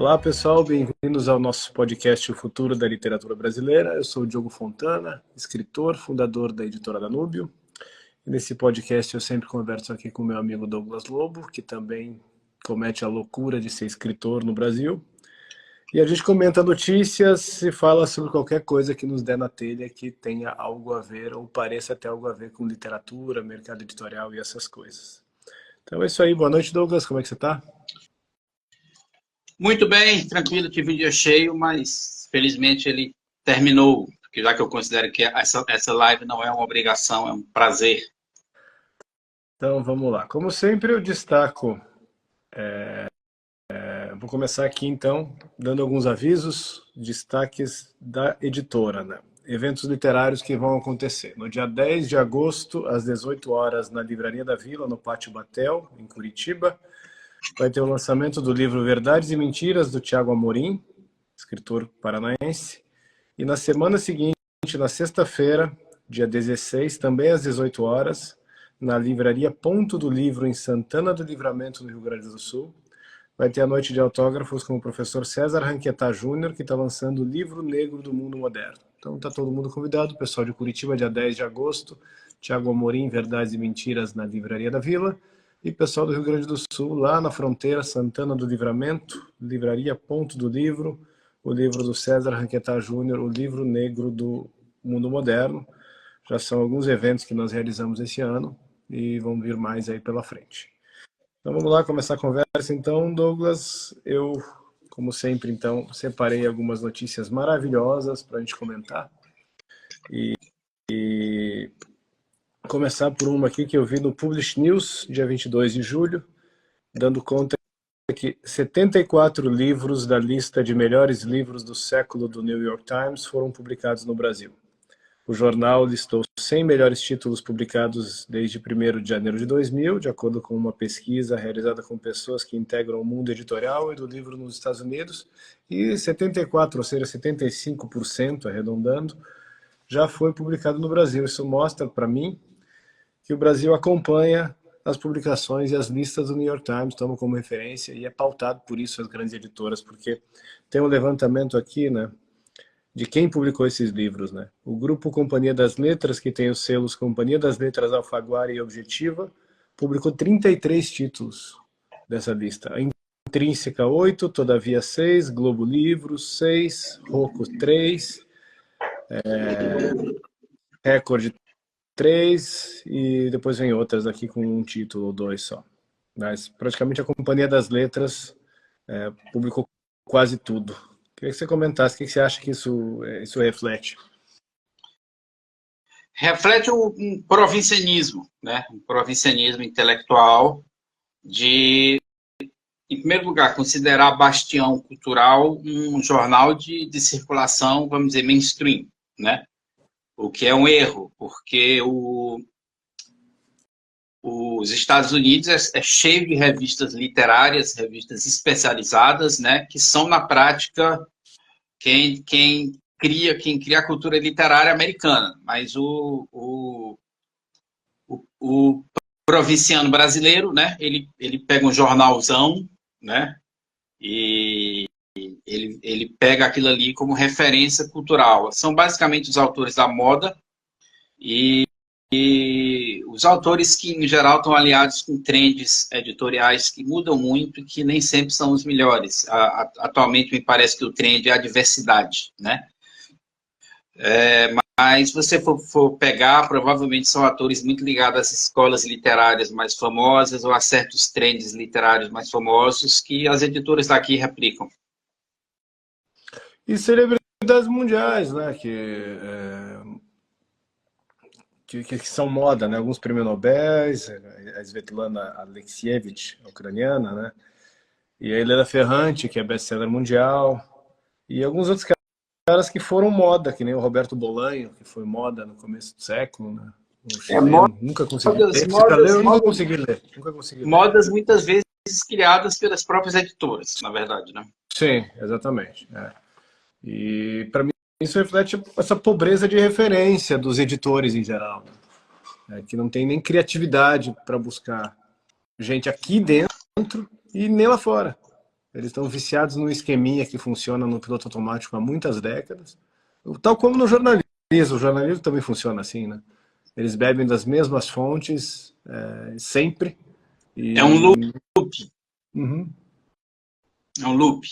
Olá pessoal, bem-vindos ao nosso podcast O Futuro da Literatura Brasileira. Eu sou o Diogo Fontana, escritor, fundador da editora Danúbio. E nesse podcast eu sempre converso aqui com meu amigo Douglas Lobo, que também comete a loucura de ser escritor no Brasil. E a gente comenta notícias e fala sobre qualquer coisa que nos der na telha que tenha algo a ver ou pareça ter algo a ver com literatura, mercado editorial e essas coisas. Então é isso aí, boa noite Douglas, como é que você está? Muito bem, tranquilo, tive um dia cheio, mas felizmente ele terminou, porque já que eu considero que essa live não é uma obrigação, é um prazer. Então vamos lá, como sempre eu destaco, vou começar aqui então, dando alguns avisos, destaques da editora, né? Eventos literários que vão acontecer. No dia 10 de agosto, às 18 horas, na Livraria da Vila, no Pátio Batel, em Curitiba, vai ter o lançamento do livro Verdades e Mentiras, do Tiago Amorim, escritor paranaense. E na semana seguinte, na sexta-feira, dia 16, também às 18 horas, na Livraria Ponto do Livro, em Santana do Livramento, no Rio Grande do Sul, vai ter a noite de autógrafos com o professor César Ranquetá Júnior, que está lançando o livro negro do mundo moderno. Então está todo mundo convidado, pessoal de Curitiba, dia 10 de agosto, Tiago Amorim, Verdades e Mentiras, na Livraria da Vila. E pessoal do Rio Grande do Sul, lá na fronteira, Santana do Livramento, Livraria Ponto do Livro, o livro do César Ranquetá Júnior, o livro negro do mundo moderno. Já são alguns eventos que nós realizamos esse ano e vão vir mais aí pela frente. Então vamos lá começar a conversa. Então, Douglas, eu, como sempre, então, separei algumas notícias maravilhosas para a gente comentar. E começar por uma aqui que eu vi no Publish News, dia 22 de julho, dando conta que 74 livros da lista de melhores livros do século do New York Times foram publicados no Brasil. O jornal listou 100 melhores títulos publicados desde 1º de janeiro de 2000, de acordo com uma pesquisa realizada com pessoas que integram o mundo editorial e do livro nos Estados Unidos, e 74, ou seja, 75%, arredondando, já foi publicado no Brasil. Isso mostra para mim que o Brasil acompanha as publicações e as listas do New York Times, tomam como referência, e é pautado por isso as grandes editoras, porque tem um levantamento aqui, né, de quem publicou esses livros, né? O grupo Companhia das Letras, que tem os selos Companhia das Letras, Alfaguara e Objetiva, publicou 33 títulos dessa lista. A Intrínseca 8, Todavia 6, Globo Livros 6, Rocco 3, Record 3, e depois vem outras aqui com um título ou dois só. Mas praticamente a Companhia das Letras publicou quase tudo. Queria que você comentasse o que você acha que isso reflete. Reflete um provincianismo, né? Um provincianismo intelectual de, em primeiro lugar, considerar Bastião Cultural um jornal de circulação, vamos dizer, mainstream, né? O que é um erro, porque os Estados Unidos é cheio de revistas literárias, revistas especializadas, né, que são, na prática, quem cria a cultura literária americana. Mas o provinciano brasileiro, né, ele pega um jornalzão, né, e ele pega aquilo ali como referência cultural. São basicamente os autores da moda e os autores que, em geral, estão aliados com trends editoriais que mudam muito e que nem sempre são os melhores. Atualmente, me parece que o trend é a diversidade, né? Mas se você for pegar, provavelmente são autores muito ligados às escolas literárias mais famosas ou a certos trends literários mais famosos que as editoras daqui replicam. E celebridades mundiais, né, que são moda, né? Alguns prêmios Nobel, a Svetlana Alexievich, ucraniana, né? E a Helena Ferrante, que é best-seller mundial, e alguns outros caras que foram moda, que nem o Roberto Bolanho, que foi moda no começo do século, né? Nunca consegui ler. Você já leu? Eu nunca consegui ler. Modas muitas vezes criadas pelas próprias editoras, na verdade, né? Sim, exatamente. E para mim isso reflete essa pobreza de referência dos editores em geral, né? Que não tem nem criatividade para buscar gente aqui dentro e nem lá fora. Eles estão viciados num esqueminha que funciona no piloto automático há muitas décadas. Tal como no jornalismo. O jornalismo também funciona assim, né? Eles bebem das mesmas fontes sempre. É um loop. Uhum. É um loop.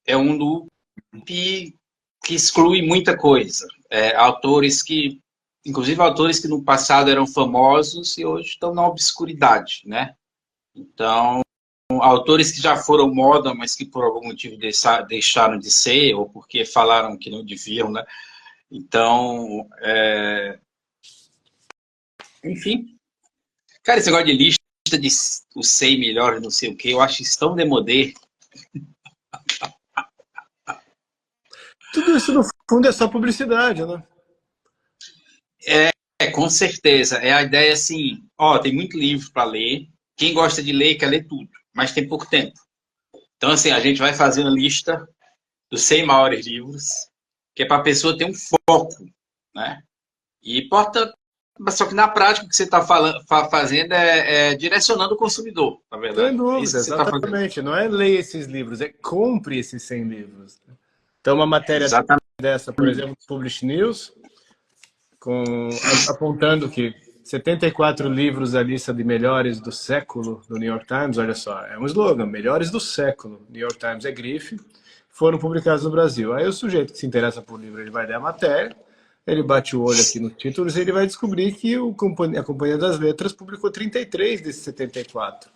É um loop que exclui muita coisa. Autores que, inclusive autores que no passado eram famosos e hoje estão na obscuridade, né? Então, autores que já foram moda, mas que por algum motivo deixaram de ser, ou porque falaram que não deviam, né? Então, enfim. Cara, esse negócio de lista de os 100 melhores, não sei o quê, eu acho isso tão demodê. Tudo isso, no fundo, é só publicidade, né? Com certeza. É a ideia assim, ó, tem muito livro para ler. Quem gosta de ler quer ler tudo, mas tem pouco tempo. Então, assim, a gente vai fazer uma lista dos 100 maiores livros, que é para a pessoa ter um foco, né? E importa, só que na prática o que você está fazendo é direcionando o consumidor, na verdade. Sem É isso dúvida, que você está fazendo. exatamente. Não é ler esses livros, é compre esses 100 livros. Então, uma matéria Exatamente. dessa, por exemplo, do Publish News, apontando que 74 livros da lista de melhores do século do New York Times, olha só, é um slogan, melhores do século, New York Times é grife, foram publicados no Brasil. Aí o sujeito que se interessa por livro, ele vai ler a matéria, ele bate o olho aqui nos títulos e ele vai descobrir que a Companhia das Letras publicou 33 desses 74.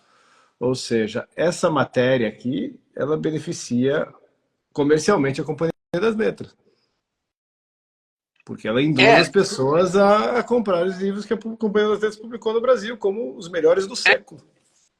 Ou seja, essa matéria aqui, ela beneficia comercialmente a Companhia das Letras. Porque ela induz as pessoas a comprar os livros que a Companhia das Letras publicou no Brasil, como os melhores do século.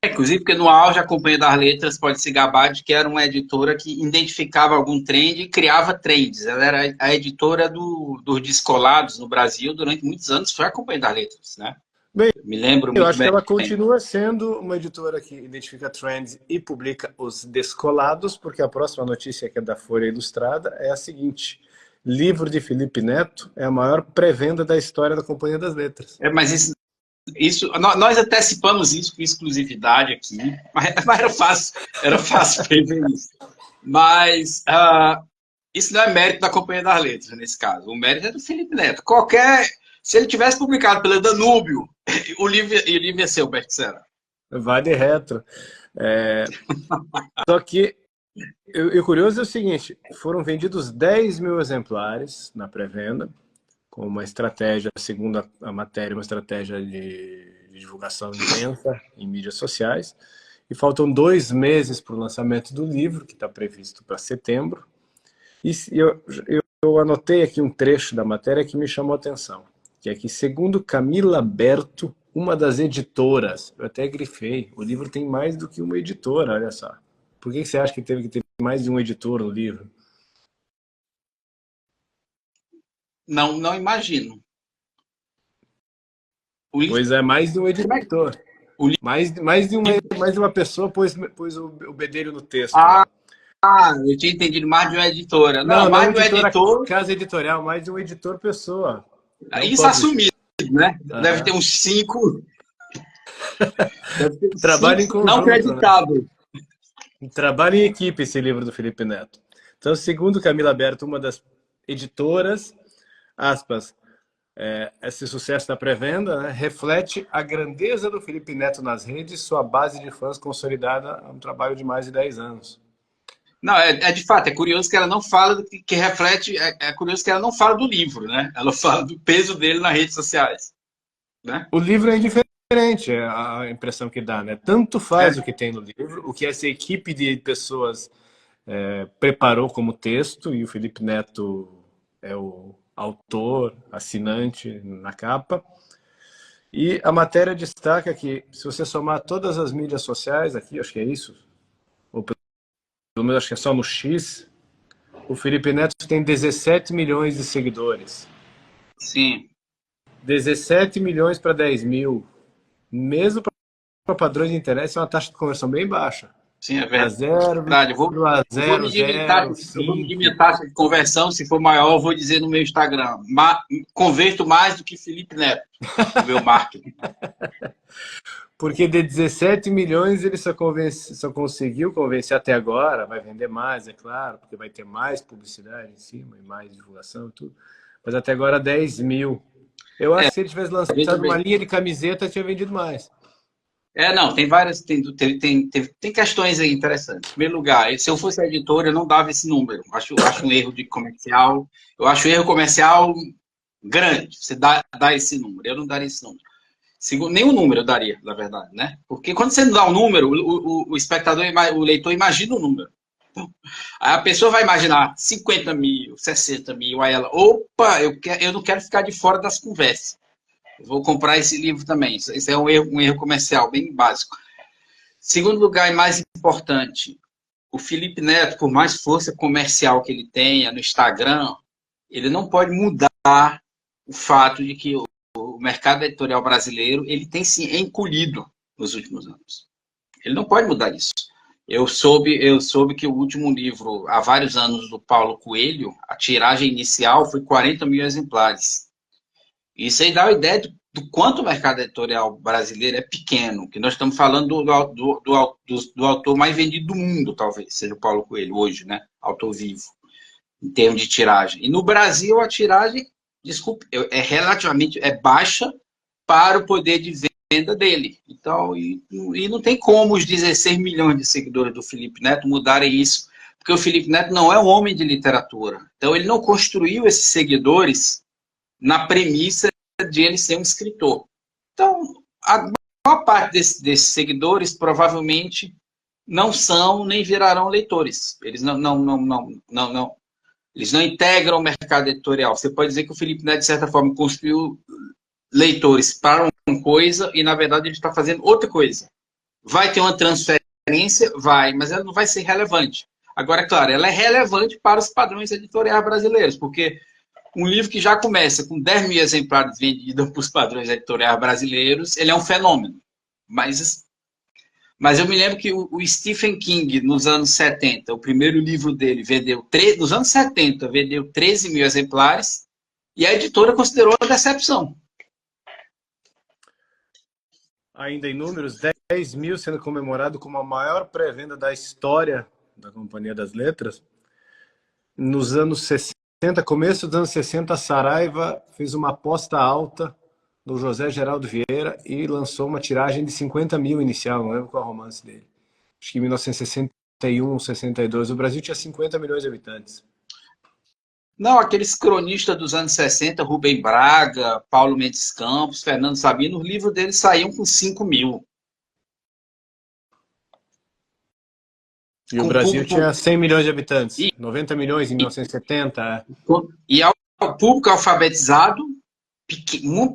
Inclusive, porque no auge a Companhia das Letras pode se gabar de que era uma editora que identificava algum trend e criava trends. Ela era a editora dos descolados no Brasil durante muitos anos, foi a Companhia das Letras, né? Bem, Me lembro eu muito acho bem. que ela continua sendo uma editora que identifica trends e publica os descolados, porque a próxima notícia, que é da Folha Ilustrada, é a seguinte: livro de Felipe Neto é a maior pré-venda da história da Companhia das Letras. Mas nós antecipamos isso com exclusividade aqui, mas era fácil prever isso. Mas isso não é mérito da Companhia das Letras, nesse caso. O mérito é do Felipe Neto. Se ele tivesse publicado pela Danúbio, o livro ia ser o best-seller. Vai de retro. Só que o curioso é o seguinte: foram vendidos 10 mil exemplares na pré-venda, com uma estratégia, segundo a matéria, uma estratégia de divulgação intensa em mídias sociais. E faltam 2 meses para o lançamento do livro, que está previsto para setembro. E eu anotei aqui um trecho da matéria que me chamou a atenção, que é que, segundo Camila Berto, uma das editoras, eu até grifei, o livro tem mais do que uma editora, olha só. Por que você acha que teve que ter mais de um editor no livro? Não imagino. Pois é, mais de um editor. Mais de uma pessoa pôs o bedelho no texto. Eu tinha entendido mais de uma editora. Não, mais de um editor. Casa editorial, mais de um editor pessoa. Isso assumido, né? Deve ter uns 5. Trabalho em conjunto. Não acreditável. Né? Trabalho em equipe esse livro do Felipe Neto. Então, segundo Camila Berto, uma das editoras, aspas, esse sucesso da pré-venda, né, reflete a grandeza do Felipe Neto nas redes, sua base de fãs consolidada a um trabalho de mais de 10 anos. Não, de fato, é curioso que ela não fala do que reflete, é curioso que ela não fala do livro, né? Ela fala do peso dele nas redes sociais. Né? O livro é indiferente, é a impressão que dá, né? Tanto faz o que tem no livro, o que essa equipe de pessoas preparou como texto, e o Felipe Neto é o autor, assinante na capa. E a matéria destaca que, se você somar todas as mídias sociais aqui, acho que é isso, ou pelo menos acho que é só no X, o Felipe Neto tem 17 milhões de seguidores. Sim. 17 milhões para 10 mil. Mesmo para padrões de internet, é uma taxa de conversão bem baixa. Sim, é verdade. Eu vou medir minha taxa de conversão, se for maior, eu vou dizer no meu Instagram. Converto mais do que Felipe Neto, no meu marketing. Porque de 17 milhões ele só conseguiu convencer até agora, vai vender mais, é claro, porque vai ter mais publicidade em cima e mais divulgação e tudo. Mas até agora 10 mil. Eu acho É, que se ele tivesse veja lançado uma bem. linha de camiseta, tinha vendido mais. Não, tem várias, tem questões aí interessantes. Em primeiro lugar, se eu fosse a editora, eu não dava esse número. Acho um erro de comercial. Eu acho um erro comercial grande. Você dá esse número. Eu não daria esse número. Segundo, nenhum número eu daria, na verdade, né? Porque quando você não dá um número, o espectador, o leitor imagina o número. Aí a pessoa vai imaginar 50 mil, 60 mil, aí ela, opa, eu não quero ficar de fora das conversas. Eu vou comprar esse livro também. Isso é um erro comercial bem básico. Segundo lugar, e mais importante, o Felipe Neto, por mais força comercial que ele tenha no Instagram, ele não pode mudar o fato de que o mercado editorial brasileiro ele tem se encolhido nos últimos anos. Ele não pode mudar isso. Eu soube que o último livro, há vários anos, do Paulo Coelho, a tiragem inicial foi 40 mil exemplares. Isso aí dá uma ideia do quanto o mercado editorial brasileiro é pequeno, que nós estamos falando do autor mais vendido do mundo, talvez, seja o Paulo Coelho, hoje, né? Autor vivo, em termos de tiragem. E no Brasil, a tiragem, desculpe, relativamente baixa para o poder de venda dele. Então, e não tem como os 16 milhões de seguidores do Felipe Neto mudarem isso, porque o Felipe Neto não é um homem de literatura. Então, ele não construiu esses seguidores na premissa de ele ser um escritor. Então, a maior parte desses seguidores provavelmente não são nem virarão leitores. Eles não eles não integram o mercado editorial. Você pode dizer que o Felipe Neto, de certa forma, construiu leitores para uma coisa e, na verdade, ele está fazendo outra coisa. Vai ter uma transferência? Vai, mas ela não vai ser relevante. Agora, claro, ela é relevante para os padrões editoriais brasileiros, porque um livro que já começa com 10 mil exemplares vendidos para os padrões editoriais brasileiros, ele é um fenômeno. Mas eu me lembro que o Stephen King, nos anos 70, o primeiro livro dele nos anos 70, vendeu 13 mil exemplares e a editora considerou a decepção. Ainda em números, 10 mil sendo comemorado como a maior pré-venda da história da Companhia das Letras. Nos anos 60, começo dos anos 60, a Saraiva fez uma aposta alta no José Geraldo Vieira e lançou uma tiragem de 50 mil inicial, não lembro qual é o romance dele. Acho que em 1961, 62, o Brasil tinha 50 milhões de habitantes. Não, aqueles cronistas dos anos 60, Rubem Braga, Paulo Mendes Campos, Fernando Sabino, os livros deles saíam com 5 mil. E o Brasil tinha 100 milhões de habitantes, 90 milhões em 1970. E ao público alfabetizado,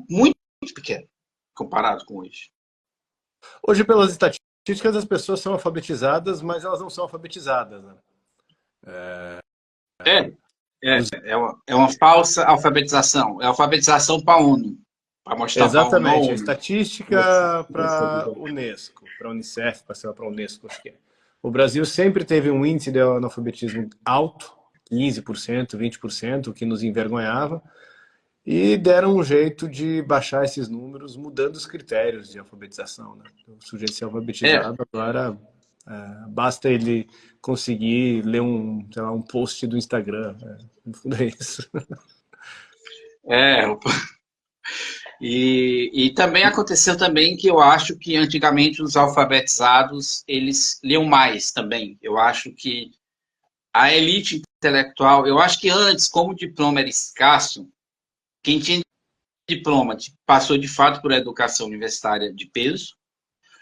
muito pequeno, comparado com hoje. Hoje, pelas estatísticas, as pessoas são alfabetizadas, mas elas não são alfabetizadas, né? É uma falsa alfabetização. É alfabetização para a ONU. Para mostrar para a ONU. Exatamente. A estatística para a Unesco, para a Unicef, para a Unesco, acho que é. O Brasil sempre teve um índice de analfabetismo alto, 15%, 20%, o que nos envergonhava, e deram um jeito de baixar esses números, mudando os critérios de alfabetização, né? O sujeito ser alfabetizado, agora basta ele conseguir ler sei lá, um post do Instagram. No fundo é isso. E também aconteceu também que eu acho que antigamente os alfabetizados, eles liam mais também. Eu acho que a elite intelectual, eu acho que antes, como o diploma era escasso, quem tinha diploma passou de fato por educação universitária de peso,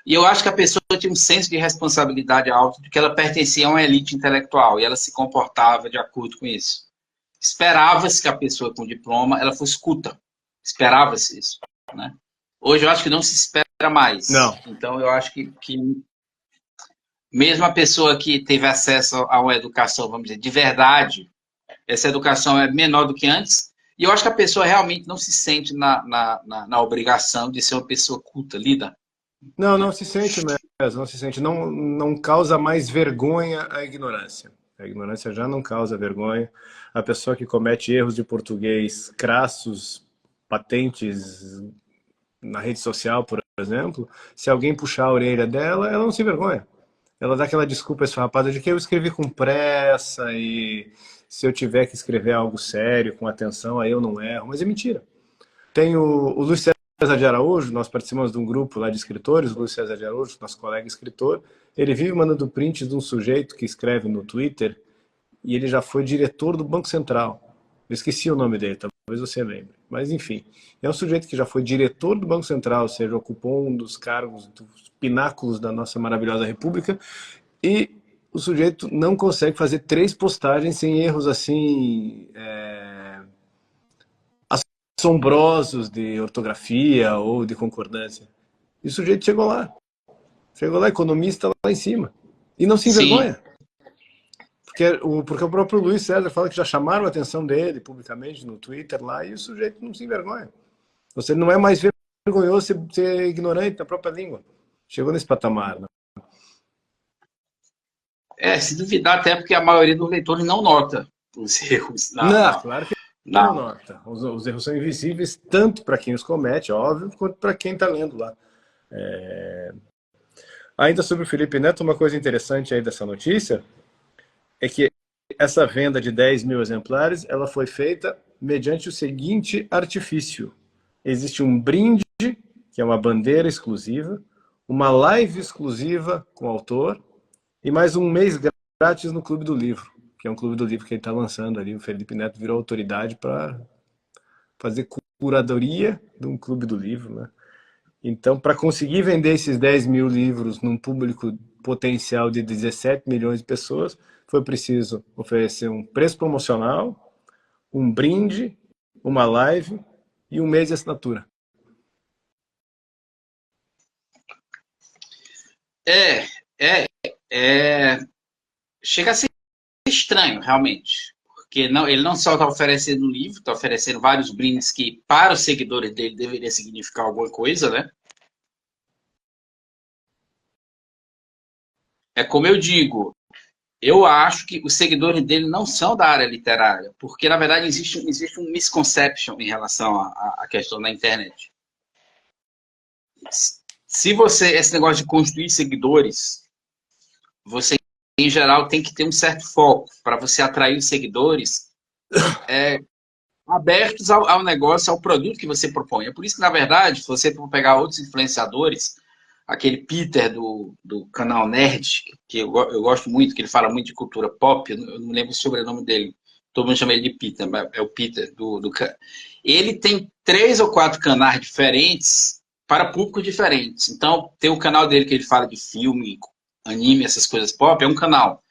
e eu acho que a pessoa tinha um senso de responsabilidade alto de que ela pertencia a uma elite intelectual, e ela se comportava de acordo com isso. Esperava-se que a pessoa com diploma ela fosse culta. Esperava-se isso, né? Hoje eu acho que não se espera mais. Não. Então eu acho que mesmo a pessoa que teve acesso a uma educação, vamos dizer, de verdade, essa educação é menor do que antes, e eu acho que a pessoa realmente não se sente na obrigação de ser uma pessoa culta, lida. Não se sente mesmo, não se sente. Não causa mais vergonha a ignorância. A ignorância já não causa vergonha. A pessoa que comete erros de português crassos, patentes na rede social, por exemplo, se alguém puxar a orelha dela, ela não se envergonha. Ela dá aquela desculpa esfarrapada de que eu escrevi com pressa e se eu tiver que escrever algo sério, com atenção, aí eu não erro. Mas é mentira. Tem o Luiz César de Araújo, nós participamos de um grupo lá de escritores, o Luiz César de Araújo, nosso colega escritor, ele vive mandando print de um sujeito que escreve no Twitter e ele já foi diretor do Banco Central. Eu esqueci o nome dele, talvez você lembre. Mas, enfim, é um sujeito que já foi diretor do Banco Central, ou seja, ocupou um dos cargos, dos pináculos da nossa maravilhosa república, e o sujeito não consegue fazer 3 postagens sem erros assim assombrosos de ortografia ou de concordância. E o sujeito chegou lá, economista lá em cima, e não se envergonha. Sim. Porque o próprio Luiz César fala que já chamaram a atenção dele publicamente no Twitter lá, e o sujeito não se envergonha. Você não é mais vergonhoso ser ignorante da própria língua. Chegou nesse patamar, né? Se duvidar, até porque a maioria dos leitores não nota os erros Não, claro que não na... nota. Os erros são invisíveis tanto para quem os comete, óbvio, quanto para quem está lendo lá. Ainda sobre o Felipe Neto, uma coisa interessante aí dessa notícia é que essa venda de 10 mil exemplares, ela foi feita mediante o seguinte artifício. Existe um brinde, que é uma bandeira exclusiva, uma live exclusiva com o autor, e mais um mês grátis no Clube do Livro, que é um clube do livro que ele está lançando ali. O Felipe Neto virou autoridade para fazer curadoria de um clube do livro, né? Então, para conseguir vender esses 10 mil livros num público potencial de 17 milhões de pessoas, foi preciso oferecer um preço promocional, um brinde, uma live e um mês de assinatura. Chega a ser estranho, realmente. Porque ele não só está oferecendo um livro, está oferecendo vários brindes que, para os seguidores dele, deveria significar alguma coisa, né? É como eu digo, eu acho que os seguidores dele não são da área literária, porque, na verdade, existe um misconception em relação à questão da internet. Se você, esse negócio de construir seguidores, você, em geral, tem que ter um certo foco para você atrair os seguidores abertos ao negócio, ao produto que você propõe. É por isso que, na verdade, se você for pegar outros influenciadores, aquele Peter do canal Nerd, que eu gosto muito, que ele fala muito de cultura pop, eu não lembro o sobrenome dele, todo mundo chama ele de Peter, mas é o Peter ele tem 3 ou 4 canais diferentes para públicos diferentes. Então, tem o canal dele que ele fala de filme, anime, essas coisas pop, é um canal.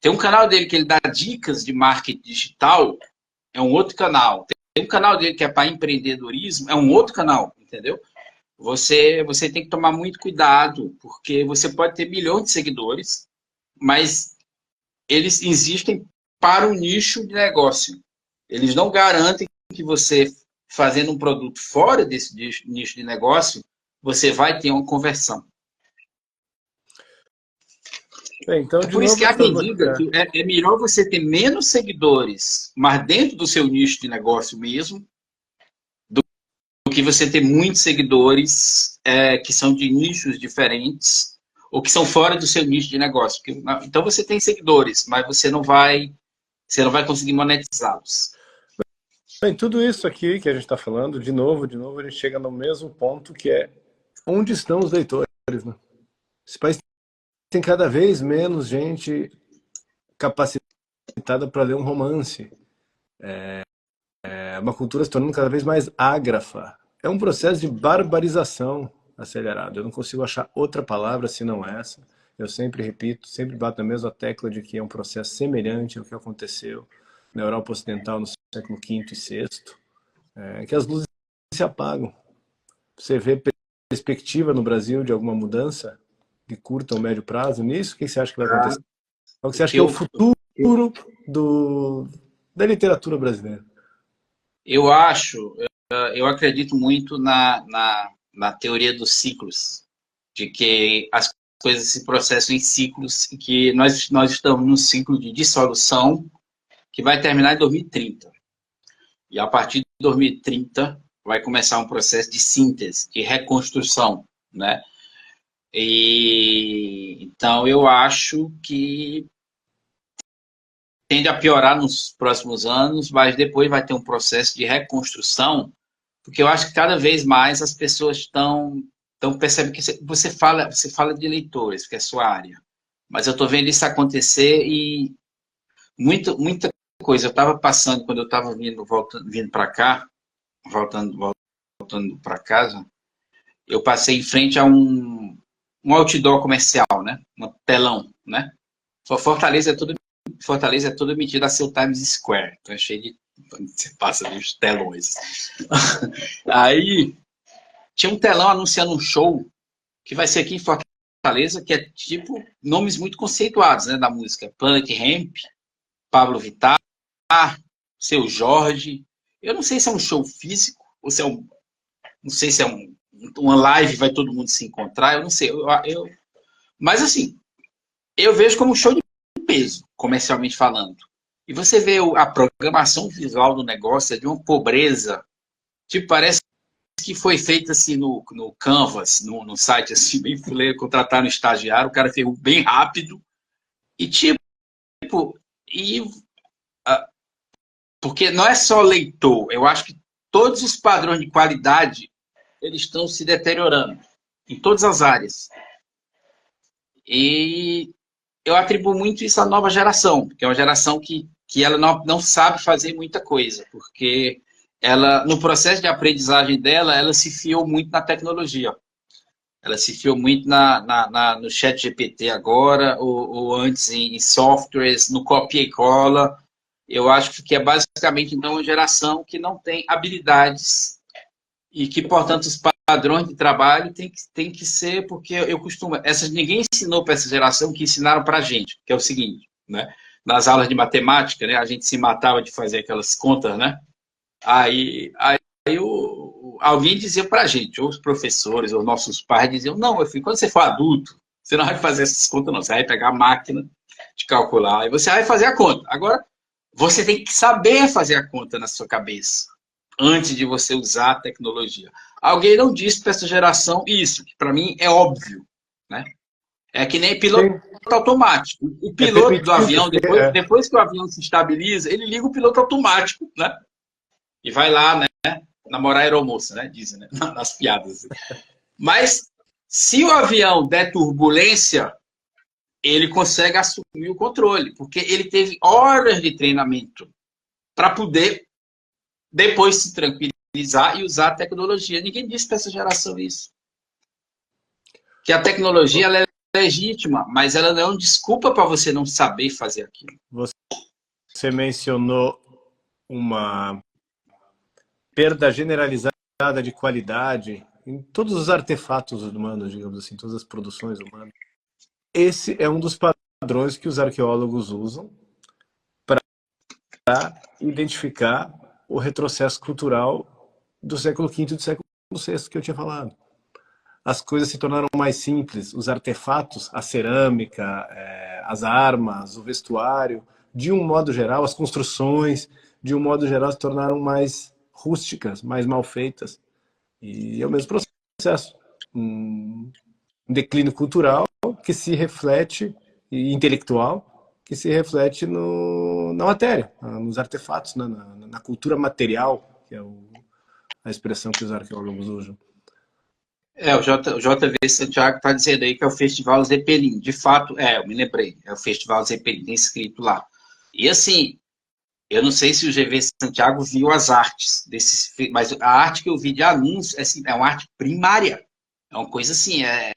Tem um canal dele que ele dá dicas de marketing digital, é um outro canal. Tem um canal dele que é para empreendedorismo, é um outro canal, entendeu? Você tem que tomar muito cuidado, porque você pode ter milhões de seguidores, mas eles existem para um nicho de negócio. Eles não garantem que você, fazendo um produto fora desse nicho de negócio, você vai ter uma conversão. Então, é por isso que há quem diga que é melhor você ter menos seguidores, mas dentro do seu nicho de negócio mesmo, do que você ter muitos seguidores que são de nichos diferentes ou que são fora do seu nicho de negócio. Então você tem seguidores, mas você não vai conseguir monetizá-los. Bem, tudo isso aqui que a gente está falando, de novo, a gente chega no mesmo ponto, que é onde estão os leitores, né? Esse país tem cada vez menos gente capacitada para ler um romance. Uma cultura se tornando cada vez mais ágrafa. É um processo de barbarização acelerado. Eu não consigo achar outra palavra senão essa. Eu sempre repito, sempre bato na mesma tecla de que é um processo semelhante ao que aconteceu na Europa Ocidental no século V e VI, que as luzes se apagam. Você vê perspectiva no Brasil de alguma mudança de curto ou médio prazo nisso? O que você acha que vai acontecer? O que você acha que é o futuro da literatura brasileira? Eu acredito muito na teoria dos ciclos, de que as coisas se processam em ciclos e que nós estamos num ciclo de dissolução que vai terminar em 2030. E a partir de 2030 vai começar um processo de síntese, de reconstrução. né? E então eu acho que tende a piorar nos próximos anos, mas depois vai ter um processo de reconstrução, porque eu acho que cada vez mais as pessoas estão percebendo que você fala de leitores, que é a sua área, mas eu estou vendo isso acontecer e muita coisa. Eu estava passando quando eu estava vindo para cá, voltando para casa, eu passei em frente a um outdoor comercial, né? Um telão, né? Fortaleza é toda medida a seu Times Square. Então é cheio de. Você passa ali os telões. Aí tinha um telão anunciando um show que vai ser aqui em Fortaleza, que é tipo nomes muito conceituados, né, da música. Planet Hemp, Pablo Vittar, Seu Jorge. Eu não sei se é um show físico ou se é um. Não sei se é uma live, vai todo mundo se encontrar. Eu não sei. Mas assim, eu vejo como um show de peso, comercialmente falando. E você vê a programação visual do negócio é de uma pobreza. Tipo, parece que foi feita assim no Canvas, no site assim, bem fuleiro, contrataram um estagiário, o cara fez bem rápido. E tipo, e, porque não é só leitor, eu acho que todos os padrões de qualidade eles estão se deteriorando em todas as áreas. E eu atribuo muito isso à nova geração, que é uma geração que ela não sabe fazer muita coisa, porque ela, no processo de aprendizagem dela, ela se fiou muito na tecnologia. Ela se fiou muito no chat GPT agora, ou antes em softwares, no copia e cola. Eu acho que é basicamente então, uma geração que não tem habilidades e que, portanto, os padrões de trabalho tem que ser, porque eu costumo. Ninguém ensinou para essa geração que ensinaram para a gente, que é o seguinte, né? Nas aulas de matemática, né, a gente se matava de fazer aquelas contas, né? Aí alguém dizia para a gente, ou os professores, ou nossos pais diziam: não, meu filho, quando você for adulto, você não vai fazer essas contas, não. Você vai pegar a máquina de calcular e você vai fazer a conta. Agora, você tem que saber fazer a conta na sua cabeça antes de você usar a tecnologia. Alguém não disse para essa geração isso, que para mim é óbvio, né? É que nem piloto Sim. automático. O É piloto do permitido avião, ter, depois que o avião se estabiliza, ele liga o piloto automático, né? E vai lá, né? Namorar a aeromoça, né? Dizem, né? Nas piadas. Mas se o avião der turbulência, ele consegue assumir o controle, porque ele teve horas de treinamento para poder depois se tranquilizar e usar a tecnologia. Ninguém disse para essa geração isso. Que a tecnologia ela é legítima, mas ela não é uma desculpa para você não saber fazer aquilo. você mencionou uma perda generalizada de qualidade em todos os artefatos humanos, digamos assim, todas as produções humanas. Esse é um dos padrões que os arqueólogos usam para identificar o retrocesso cultural do século V e do século VI que eu tinha falado. As coisas se tornaram mais simples, os artefatos, a cerâmica, as armas, o vestuário, de um modo geral, as construções, de um modo geral, se tornaram mais rústicas, mais mal feitas. E é o mesmo processo. Um declínio cultural que se reflete, e intelectual, que se reflete na matéria, nos artefatos, na cultura material, que é a expressão que os arqueólogos usam. O JV Santiago está dizendo aí que é o Festival Zeppelin. De fato, eu me lembrei. É o Festival Zeppelin, tem escrito lá. E assim, eu não sei se o GV Santiago viu as artes desses, mas a arte que eu vi de alunos assim, é uma arte primária. É uma coisa assim, é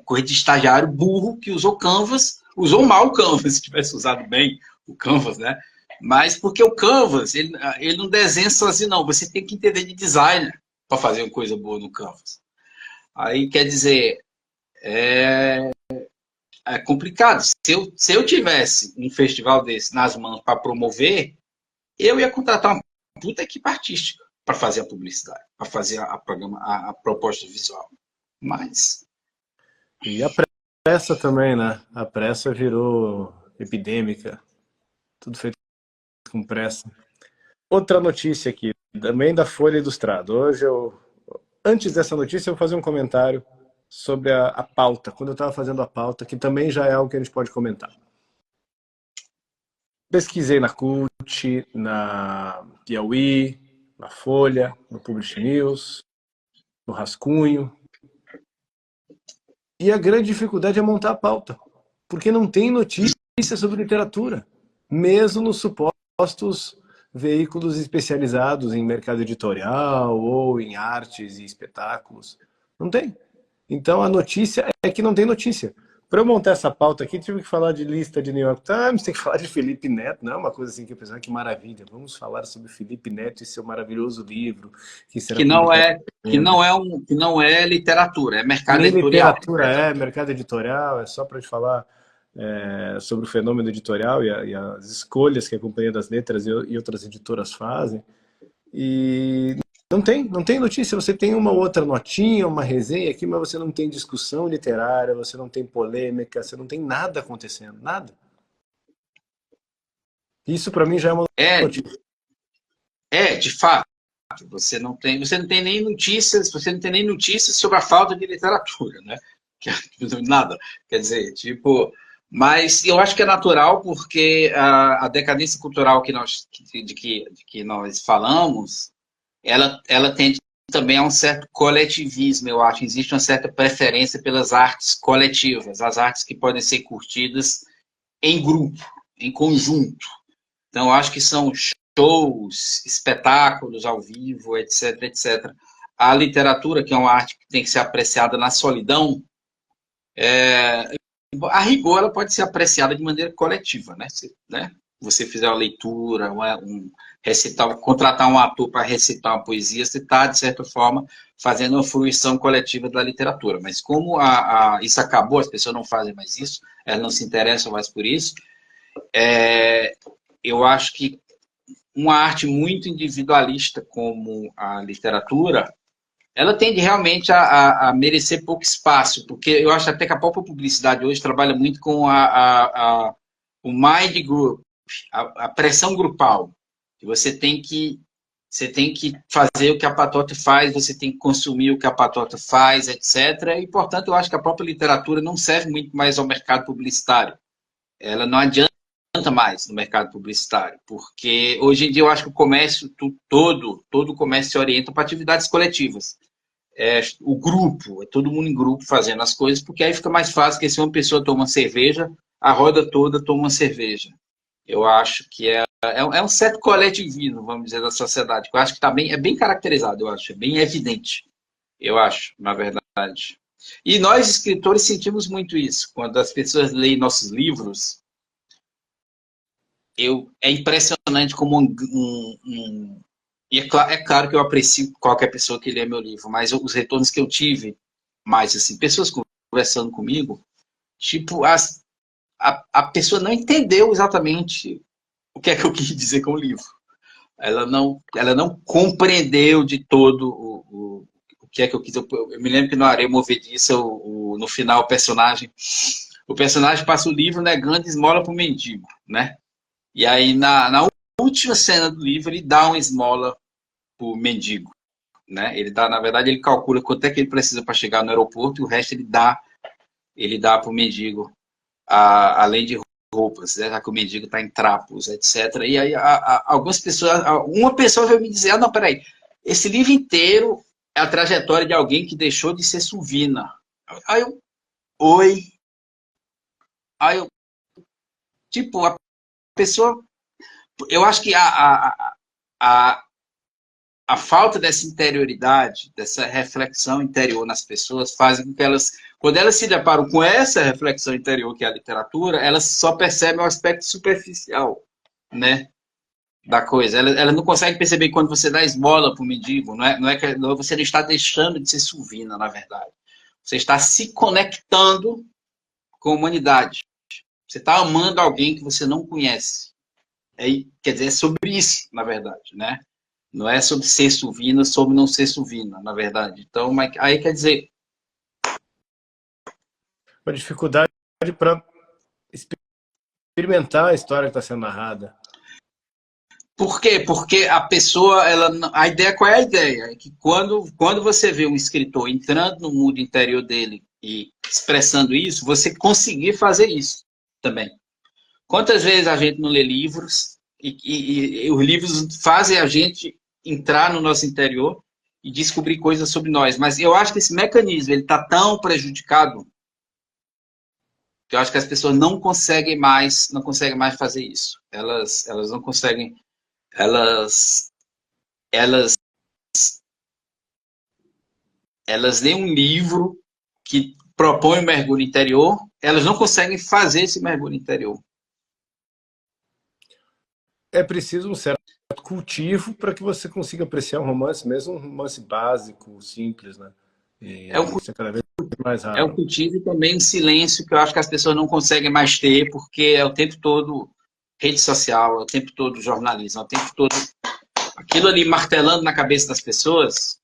coisa de estagiário burro que usou Canvas, usou mal o Canvas, se tivesse usado bem o Canvas, né? Mas porque o Canvas, ele não desenha sozinho, não. Você tem que entender de design para fazer uma coisa boa no Canvas. Aí, quer dizer, é complicado. Se eu tivesse um festival desse nas mãos para promover, eu ia contratar uma puta equipe artística para fazer a publicidade, para fazer a proposta visual. Mas. E a pressa também, né? A pressa virou epidêmica. Tudo feito com pressa. Outra notícia aqui, também da Folha Ilustrada. Antes dessa notícia, eu vou fazer um comentário sobre a pauta, quando eu estava fazendo a pauta, que também já é algo que a gente pode comentar. Pesquisei na CUT, na Piauí, na Folha, no Publish News, no Rascunho. E a grande dificuldade é montar a pauta, porque não tem notícia sobre literatura, mesmo nos supostos veículos especializados em mercado editorial ou em artes e espetáculos. Não tem. Então a notícia é que não tem notícia. Para eu montar essa pauta aqui, tive que falar de lista de New York Times, tem que falar de Felipe Neto, não é uma coisa assim que eu pensava, que maravilha, vamos falar sobre Felipe Neto e seu maravilhoso livro, que será Que não publicado é, em novembro. que não é literatura, é mercado Nem editorial. literatura é, mercado editorial, é só para gente falar sobre o fenômeno editorial e as escolhas que a Companhia das Letras e outras editoras fazem. E não tem notícia, você tem uma outra notinha, uma resenha aqui, mas você não tem discussão literária, você não tem polêmica, você não tem nada acontecendo, nada. Isso para mim já é uma É, notícia. de fato, você não tem nem notícias, você não tem nem notícias sobre a falta de literatura, né? Nada. Quer dizer, tipo, mas eu acho que é natural porque a decadência cultural de que nós falamos, ela tende também a um certo coletivismo, eu acho. Existe uma certa preferência pelas artes coletivas, as artes que podem ser curtidas em grupo, em conjunto. Então, eu acho que são shows, espetáculos ao vivo, etc, etc. A literatura, que é uma arte que tem que ser apreciada na solidão, a rigor ela pode ser apreciada de maneira coletiva, né? Você fizer uma leitura, recitar, contratar um ator para recitar uma poesia, você está, de certa forma, fazendo uma fruição coletiva da literatura. Mas como isso acabou, as pessoas não fazem mais isso, elas não se interessam mais por isso, eu acho que uma arte muito individualista como a literatura, ela tende realmente a merecer pouco espaço, porque eu acho até que a própria publicidade hoje trabalha muito com o mind group, a pressão grupal. Você tem que fazer o que a patota faz, você tem que consumir o que a patota faz, etc. E, portanto, eu acho que a própria literatura não serve muito mais ao mercado publicitário. Ela não adianta mais no mercado publicitário, porque hoje em dia eu acho que o comércio todo o comércio se orienta para atividades coletivas. O grupo, é todo mundo em grupo fazendo as coisas, porque aí fica mais fácil, que se uma pessoa toma uma cerveja, a roda toda toma uma cerveja. Eu acho que é um certo coletivismo, vamos dizer, da sociedade, que eu acho que é bem caracterizado, eu acho, é bem evidente, eu acho, na verdade. E nós, escritores, sentimos muito isso. Quando as pessoas leem nossos livros, é impressionante como e é claro que eu aprecio qualquer pessoa que lê meu livro, mas os retornos que eu tive, mais assim, pessoas conversando comigo, tipo, a pessoa não entendeu exatamente o que é que eu quis dizer com o livro. Ela não compreendeu de todo o que é que eu quis. Eu me lembro que no Areia Movediça, no final, o personagem passa o livro negando esmola para o mendigo, né? E aí, na última cena do livro, ele dá uma esmola para o mendigo, né? Na verdade, ele calcula quanto é que ele precisa para chegar no aeroporto e o resto ele dá para o mendigo, além de roupas, né? Já que o mendigo está em trapos, etc. E aí, algumas pessoas, uma pessoa veio me dizer, não, peraí, esse livro inteiro é a trajetória de alguém que deixou de ser suvina. Aí eu, oi. Aí eu, tipo, a pessoa, eu acho que a, a falta dessa interioridade, dessa reflexão interior nas pessoas, faz com que elas, quando elas se deparam com essa reflexão interior que é a literatura, elas só percebem o aspecto superficial, né, da coisa. Elas não conseguem perceber quando você dá esmola para o mendigo, você não está deixando de ser suvina, na verdade. Você está se conectando com a humanidade. Você está amando alguém que você não conhece. Quer dizer, é sobre isso, na verdade, né? Não é sobre ser suvina, sobre não ser suvina, na verdade. Então, aí quer dizer... Uma dificuldade para experimentar a história que está sendo narrada. Por quê? Porque a pessoa, a ideia, qual é a ideia? É que quando você vê um escritor entrando no mundo interior dele e expressando isso, você conseguir fazer isso também. Quantas vezes a gente não lê livros e os livros fazem a gente entrar no nosso interior e descobrir coisas sobre nós? Mas eu acho que esse mecanismo ele está tão prejudicado que eu acho que as pessoas não conseguem mais fazer isso. Elas não conseguem, elas, elas, elas leem um livro que propõe um mergulho interior, elas não conseguem fazer esse mergulho interior. É preciso um certo cultivo para que você consiga apreciar um romance, mesmo um romance básico, simples, né? É um E isso é cada vez mais É um raro. cultivo e também um silêncio que eu acho que as pessoas não conseguem mais ter, porque é o tempo todo rede social, é o tempo todo jornalismo, é o tempo todo aquilo ali martelando na cabeça das pessoas.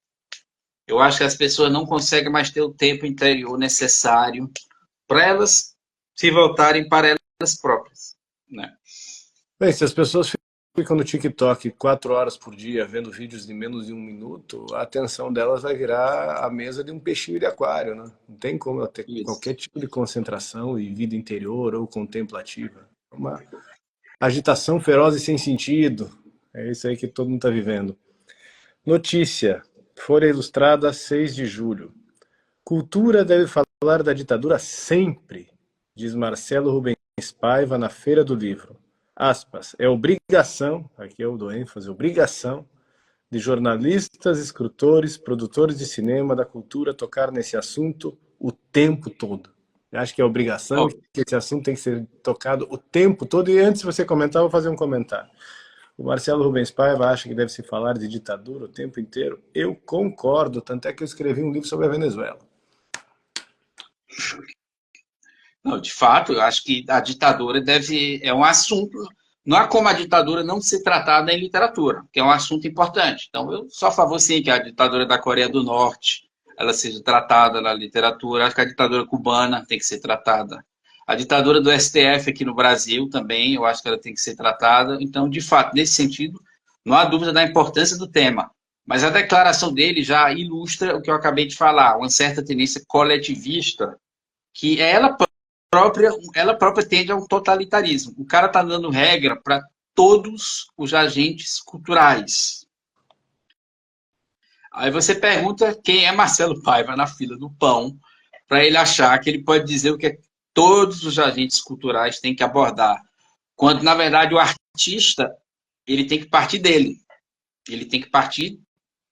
Eu acho que as pessoas não conseguem mais ter o tempo interior necessário para elas se voltarem para elas próprias, né? Bem, se as pessoas ficam no TikTok 4 horas por dia vendo vídeos de menos de 1 minuto, a atenção delas vai virar a mesa de um peixinho de aquário, né? Não tem como ela ter Isso. qualquer tipo de concentração e vida interior ou contemplativa. É uma agitação feroz e sem sentido. É isso aí que todo mundo está vivendo. Notícia. Folha Ilustrada, 6 de julho. Cultura deve falar da ditadura sempre, diz Marcelo Rubens Paiva na Feira do Livro. Aspas, é obrigação, aqui eu dou ênfase, obrigação de jornalistas, escritores, produtores de cinema, da cultura tocar nesse assunto o tempo todo. Eu acho que é obrigação, Ó, que esse assunto tem que ser tocado o tempo todo. E antes de você comentar, eu vou fazer um comentário. O Marcelo Rubens Paiva acha que deve se falar de ditadura o tempo inteiro. Eu concordo, tanto é que eu escrevi um livro sobre a Venezuela. não, de fato, eu acho que a ditadura é um assunto, não há como a ditadura não ser tratada em literatura, que é um assunto importante. Então, eu sou a favor, sim, que a ditadura da Coreia do Norte ela seja tratada na literatura. Acho que a ditadura cubana tem que ser tratada. A ditadura do STF aqui no Brasil também, eu acho que ela tem que ser tratada. Então, de fato, nesse sentido, não há dúvida da importância do tema. Mas a declaração dele já ilustra o que eu acabei de falar, uma certa tendência coletivista, que ela própria tende a um totalitarismo. O cara está dando regra para todos os agentes culturais. Aí você pergunta quem é Marcelo Paiva na fila do pão, para ele achar que ele pode dizer o que todos os agentes culturais têm que abordar. Quando, na verdade, o artista ele tem que partir dele. Ele tem que partir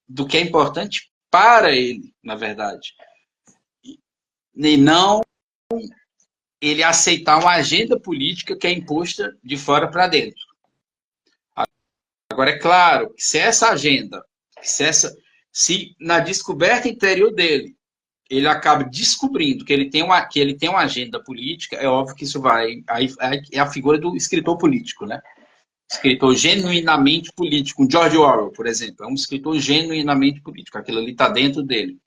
do que é importante para ele, na verdade. E não ele aceitar uma agenda política que é imposta de fora para dentro. Agora, é claro que se essa agenda, se na descoberta interior dele, ele acaba descobrindo que ele tem uma agenda política, é óbvio que isso vai. Aí é a figura do escritor político, né? Escritor genuinamente político. George Orwell, por exemplo, é um escritor genuinamente político. Aquilo ali está dentro dele.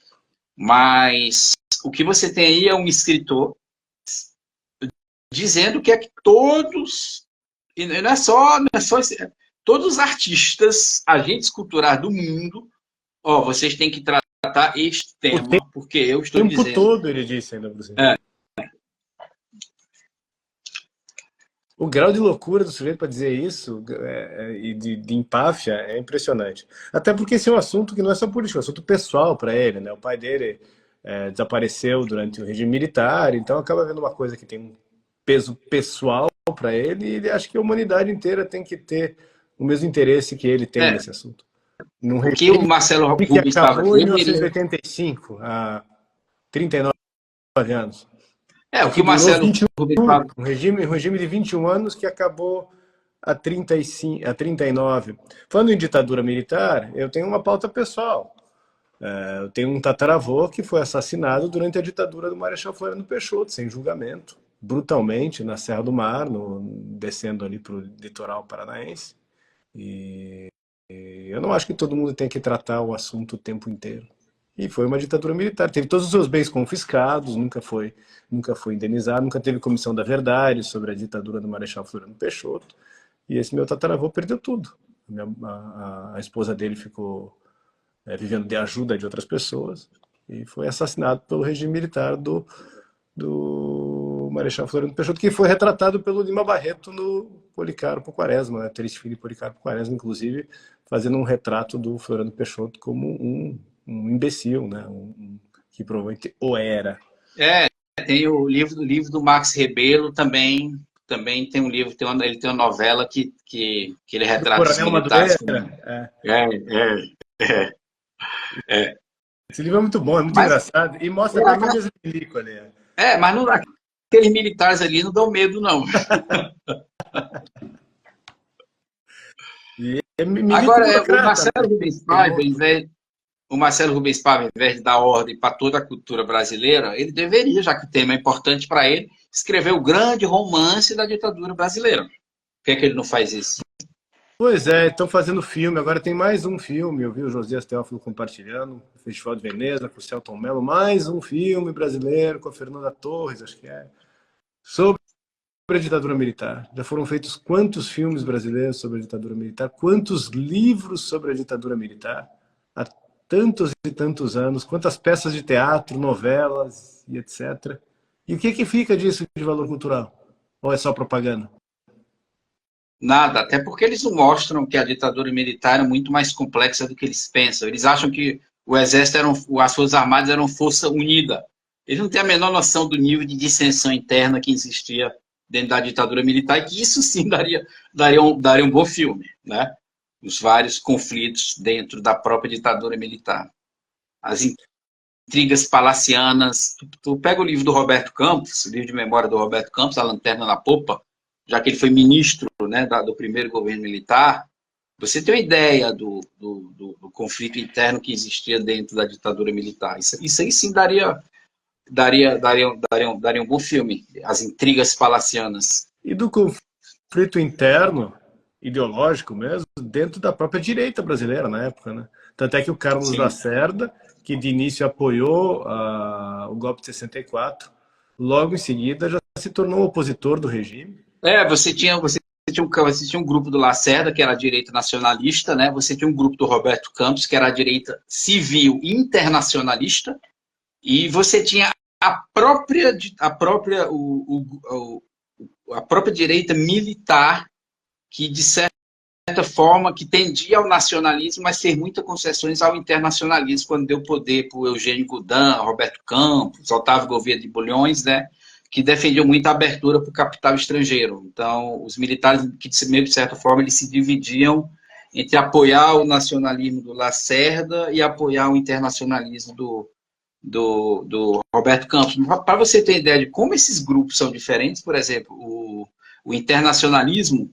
Mas o que você tem aí é um escritor dizendo que é que todos, e não é só todos os artistas, agentes culturais do mundo, vocês têm que tratar este O tema, porque eu estou tempo dizendo. todo, ele disse ainda por cima. É, O grau de loucura do sujeito para dizer isso e de empáfia é impressionante. Até porque esse é um assunto que não é só político, é um assunto pessoal para ele, né? O pai dele desapareceu durante o regime militar, então acaba vendo uma coisa que tem um peso pessoal para ele e ele acha que a humanidade inteira tem que ter o mesmo interesse que ele tem é, nesse assunto. Num o que o regime Marcelo que Rubens estava acabou em dizendo, ele, 1985, há 39 anos. o que Que o durou Marcelo 21, Rubens estava. um regime de 21 anos que acabou a 39. Falando em ditadura militar, eu tenho uma pauta pessoal. Eu tenho um tataravô que foi assassinado durante a ditadura do Marechal Floriano Peixoto, sem julgamento, brutalmente, na Serra do Mar, descendo ali para o litoral paranaense. E eu não acho que todo mundo tem que tratar o assunto o tempo inteiro. E foi uma ditadura militar. Teve todos os seus bens confiscados, nunca foi indenizado, nunca teve comissão da verdade sobre a ditadura do Marechal Floriano Peixoto. E esse meu tataravô perdeu tudo. A esposa dele ficou vivendo de ajuda de outras pessoas e foi assassinado pelo regime militar do Marechal Floriano Peixoto, que foi retratado pelo Lima Barreto no Policarpo Quaresma, né? Triste Filho Policarpo Quaresma, inclusive, fazendo um retrato do Floriano Peixoto como um imbecil, né? Que provavelmente o era. Tem o livro do Max Rebelo também tem um livro, ele tem uma novela que ele Do retrata os Coronel militares. Madureira. É. Esse livro é muito bom, é muito engraçado e mostra até a cabeça de milico ali. Mas não, aqueles militares ali não dão medo, não. Agora, o Marcelo Rubens Paiva, ao invés de dar ordem para toda a cultura brasileira, ele deveria, já que o tema é importante para ele, escrever o grande romance da ditadura brasileira. Por que é que ele não faz isso? Pois é, estão fazendo filme, agora tem mais um filme, eu vi o Josias Teófilo compartilhando, no Festival de Veneza, com o Celton Mello, mais um filme brasileiro com a Fernanda Torres, acho que é, sobre a ditadura militar. Já foram feitos quantos filmes brasileiros sobre a ditadura militar, quantos livros sobre a ditadura militar, há tantos e tantos anos, quantas peças de teatro, novelas e etc. E o que fica disso de valor cultural? Ou é só propaganda? Nada, até porque eles não mostram que a ditadura militar é muito mais complexa do que eles pensam. Eles acham que o exército as forças armadas eram força unida. Eles não têm a menor noção do nível de dissensão interna que existia dentro da ditadura militar, e que isso sim daria um bom filme, né? Os vários conflitos dentro da própria ditadura militar. As intrigas palacianas. Tu pega o livro do Roberto Campos, o livro de memória do Roberto Campos, A Lanterna na Popa, já que ele foi ministro, né, do primeiro governo militar, você tem uma ideia do conflito interno que existia dentro da ditadura militar. Isso aí sim daria um bom filme, as intrigas palacianas. E do conflito interno, ideológico mesmo, dentro da própria direita brasileira na época, né? Tanto é que o Carlos Sim. Lacerda, que de início apoiou o golpe de 64, logo em seguida já se tornou opositor do regime. Você tinha um grupo do Lacerda, que era a direita nacionalista, né? Você tinha um grupo do Roberto Campos, que era a direita civil internacionalista, e você tinha a própria direita militar, que de certa forma que tendia ao nacionalismo, mas fez muitas concessões ao internacionalismo, quando deu poder para o Eugênio Goudin, Roberto Campos, Otávio Gouveia de Bulhões, né? Que defendiam muito a abertura para o capital estrangeiro. Então, os militares, que de certa forma, eles se dividiam entre apoiar o nacionalismo do Lacerda e apoiar o internacionalismo do Roberto Campos. Para você ter ideia de como esses grupos são diferentes, por exemplo, o internacionalismo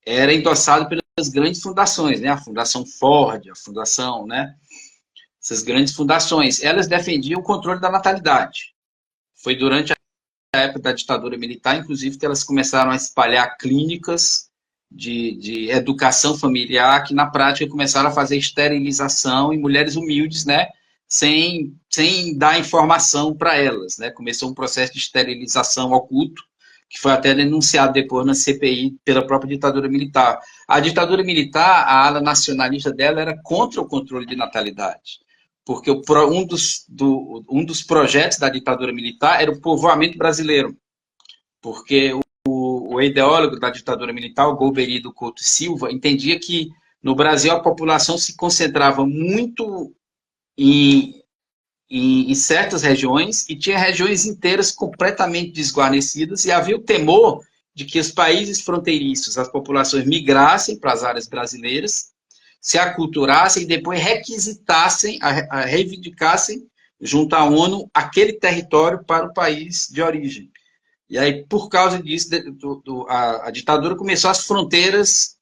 era endossado pelas grandes fundações, né? A Fundação Ford, a Fundação, né? Essas grandes fundações, elas defendiam o controle da natalidade. Foi durante a época da ditadura militar, inclusive, que elas começaram a espalhar clínicas de educação familiar, que na prática começaram a fazer esterilização em mulheres humildes, né? Sem dar informação para elas, né? Começou um processo de esterilização oculto, que foi até denunciado depois na CPI pela própria ditadura militar. A ditadura militar, a ala nacionalista dela era contra o controle de natalidade, porque um dos projetos da ditadura militar era o povoamento brasileiro, porque o ideólogo da ditadura militar, o Golbery Couto Silva, entendia que no Brasil a população se concentrava muito em certas regiões, e tinha regiões inteiras completamente desguarnecidas, e havia o temor de que os países fronteiriços, as populações migrassem para as áreas brasileiras, se aculturassem e depois requisitassem, reivindicassem, junto à ONU, aquele território para o país de origem. E aí, por causa disso, a ditadura começou as fronteiras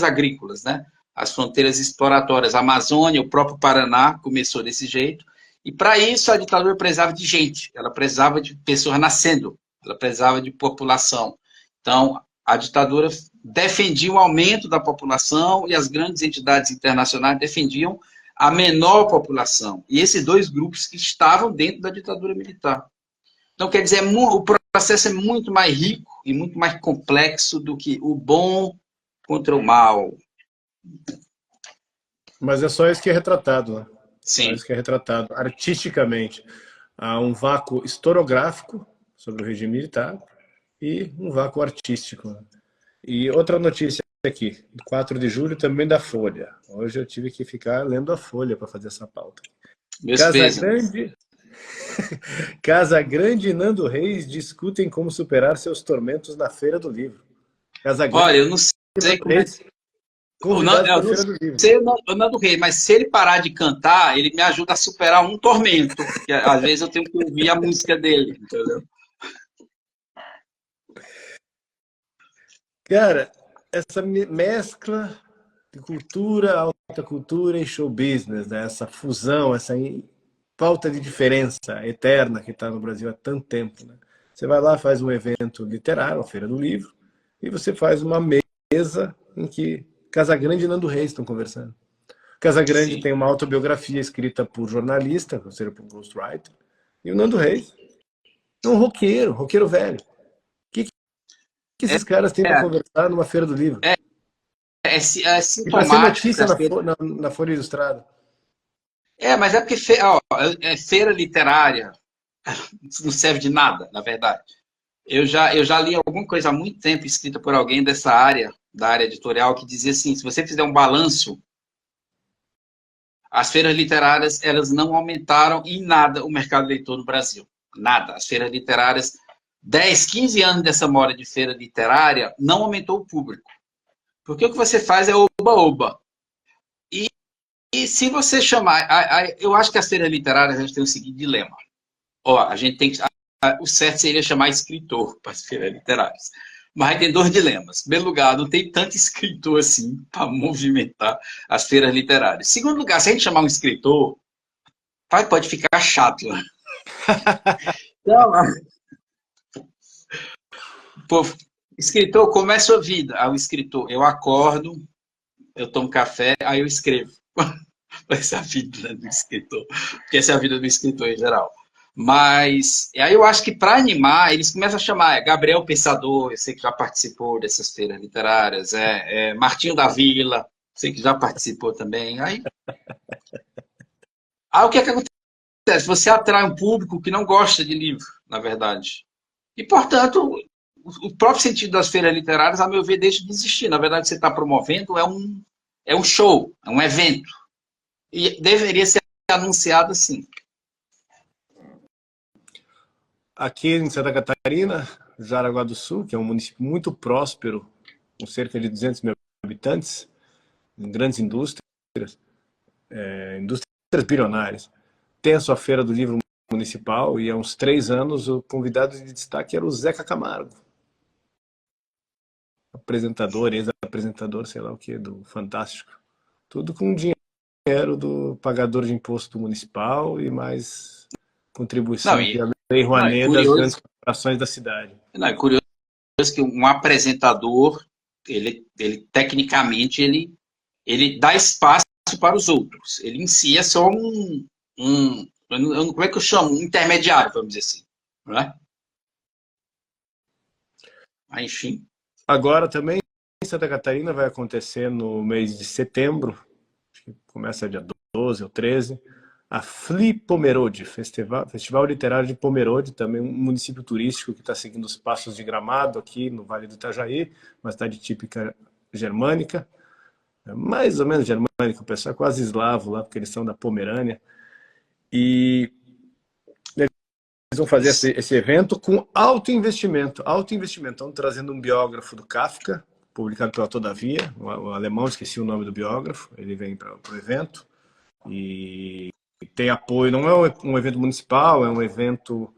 agrícolas, né? As fronteiras exploratórias. A Amazônia, o próprio Paraná começou desse jeito. E para isso a ditadura precisava de gente, ela precisava de pessoas nascendo, ela precisava de população. Então, a ditadura defendia o aumento da população e as grandes entidades internacionais defendiam a menor população. E esses dois grupos que estavam dentro da ditadura militar. Então, quer dizer, o processo é muito mais rico e muito mais complexo do que o bom contra o mal. Mas é só isso que é retratado, né? Só Sim. isso que é retratado artisticamente. Há um vácuo historiográfico sobre o regime militar e um vácuo artístico, né? E outra notícia aqui, 4 de julho, também da Folha. Hoje eu tive que ficar lendo a Folha para fazer essa pauta. Meus Casa pêsames. Grande, Casa Grande e Nando Reis discutem como superar seus tormentos na Feira do Livro. Casa Grande Olha, eu não e sei Nando como é. Reis convidados Eu para a não Feira do Livro. sei o Nando Rei, mas se ele parar de cantar, ele me ajuda a superar um tormento. Que às vezes eu tenho que ouvir a música dele, entendeu? Cara, essa mescla de cultura, alta cultura e show business, né? Essa fusão, essa falta de diferença eterna que está no Brasil há tanto tempo, né? Você vai lá, faz um evento literário, a Feira do Livro, e você faz uma mesa em que Casagrande e Nando Reis estão conversando. Casagrande Sim. tem uma autobiografia escrita por jornalista, ou seja, por ghostwriter, e o Nando Reis é um roqueiro velho. O que esses caras têm para É, conversar numa Feira do Livro? é E para ser sintomático que notícia as na Folha Ilustrada. mas é porque feira literária não serve de nada, na verdade. Eu já li alguma coisa há muito tempo escrita por alguém dessa área, da área editorial, que dizia assim: se você fizer um balanço, as feiras literárias elas não aumentaram em nada o mercado leitor no Brasil. Nada. As feiras literárias, 10, 15 anos dessa moda de feira literária, não aumentou o público. Porque o que você faz é oba-oba. E se você chamar. Eu acho que as feiras literárias a gente tem o seguinte dilema. Ó, a gente tem que. O certo seria chamar escritor para as feiras literárias. Mas aí tem dois dilemas. Em primeiro lugar, não tem tanto escritor assim para movimentar as feiras literárias. Em segundo lugar, se a gente chamar um escritor, pode ficar chato. Né? Então, pô, escritor, como é a sua vida? Ah, o escritor, eu acordo, eu tomo café, aí eu escrevo. Essa é a vida do escritor, porque essa é a vida do escritor em geral. Mas aí eu acho que para animar, eles começam a chamar Gabriel Pensador, eu sei que já participou dessas feiras literárias, Martinho da Vila, sei que já participou também. Aí o que é que acontece? Você atrai um público que não gosta de livro, na verdade. E, portanto, o próprio sentido das feiras literárias, a meu ver, deixa de existir. Na verdade, você está promovendo é um show, é um evento. E deveria ser anunciado assim. Aqui em Santa Catarina, Jaraguá do Sul, que é um município muito próspero, com cerca de 200 mil habitantes, grandes indústrias, indústrias bilionárias, tem a sua feira do livro municipal e há uns 3 anos o convidado de destaque era o Zeca Camargo, apresentador, ex-apresentador, sei lá o que, do Fantástico. Tudo com dinheiro do pagador de imposto municipal e mais Não, contribuição que e, a Lei não, é Rouanet das curioso, grandes corporações da cidade. não, é curioso que um apresentador, ele tecnicamente, ele dá espaço para os outros. Ele em si é só como é que eu chamo? Um intermediário, vamos dizer assim. Não é? Mas, enfim. Agora também em Santa Catarina vai acontecer no mês de setembro, acho que começa dia 12 ou 13, a Fli Pomerode, Festival Literário de Pomerode, também um município turístico que está seguindo os passos de Gramado aqui no Vale do Itajaí, uma cidade típica germânica, mais ou menos germânica, o pessoal é quase eslavo lá, porque eles são da Pomerânia, e eles vão fazer esse evento com alto investimento. Estão trazendo um biógrafo do Kafka, publicado pela Todavia, o alemão, esqueci o nome do biógrafo, ele vem para o evento e tem apoio, não é um evento municipal, é um evento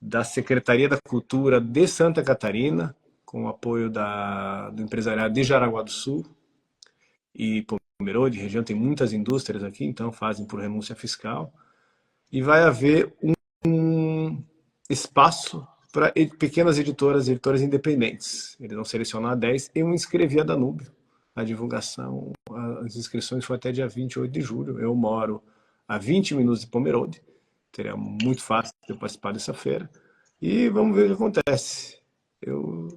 da Secretaria da Cultura de Santa Catarina, com o apoio do empresariado de Jaraguá do Sul e Pomerode, região tem muitas indústrias aqui, então fazem por renúncia fiscal, e vai haver um espaço para pequenas editoras independentes. Eles vão selecionar 10. Eu me inscrevi a Danúbio. A divulgação, as inscrições foi até dia 28 de julho. Eu moro a 20 minutos de Pomerode. Seria muito fácil de eu participar dessa feira. E vamos ver o que acontece. Eu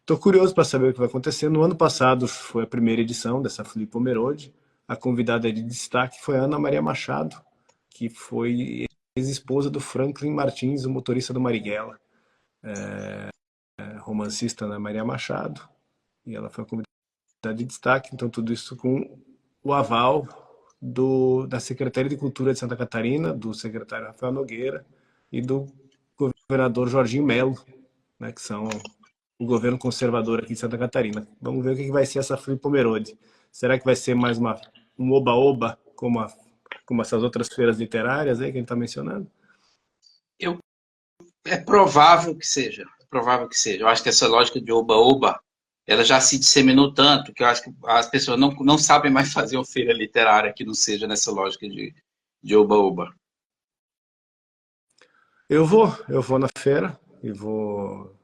Estou curioso para saber o que vai acontecer. No ano passado foi a primeira edição dessa Flip Pomerode. A convidada de destaque foi a Ana Maria Machado, que foi ex-esposa do Franklin Martins, o motorista do Marighella, romancista Ana Maria Machado. E ela foi a convidada de destaque. Então, tudo isso com o aval da Secretaria de Cultura de Santa Catarina, do secretário Rafael Nogueira e do governador Jorginho Melo, né, que são o governo conservador aqui de Santa Catarina. Vamos ver o que vai ser essa Flip Pomerode. Será que vai ser mais um oba-oba, como essas outras feiras literárias aí que a gente está mencionando? É provável que seja. É provável que seja. Eu acho que essa lógica de oba-oba, ela já se disseminou tanto que eu acho que as pessoas não sabem mais fazer uma feira literária que não seja nessa lógica de oba-oba. Eu vou na feira e vou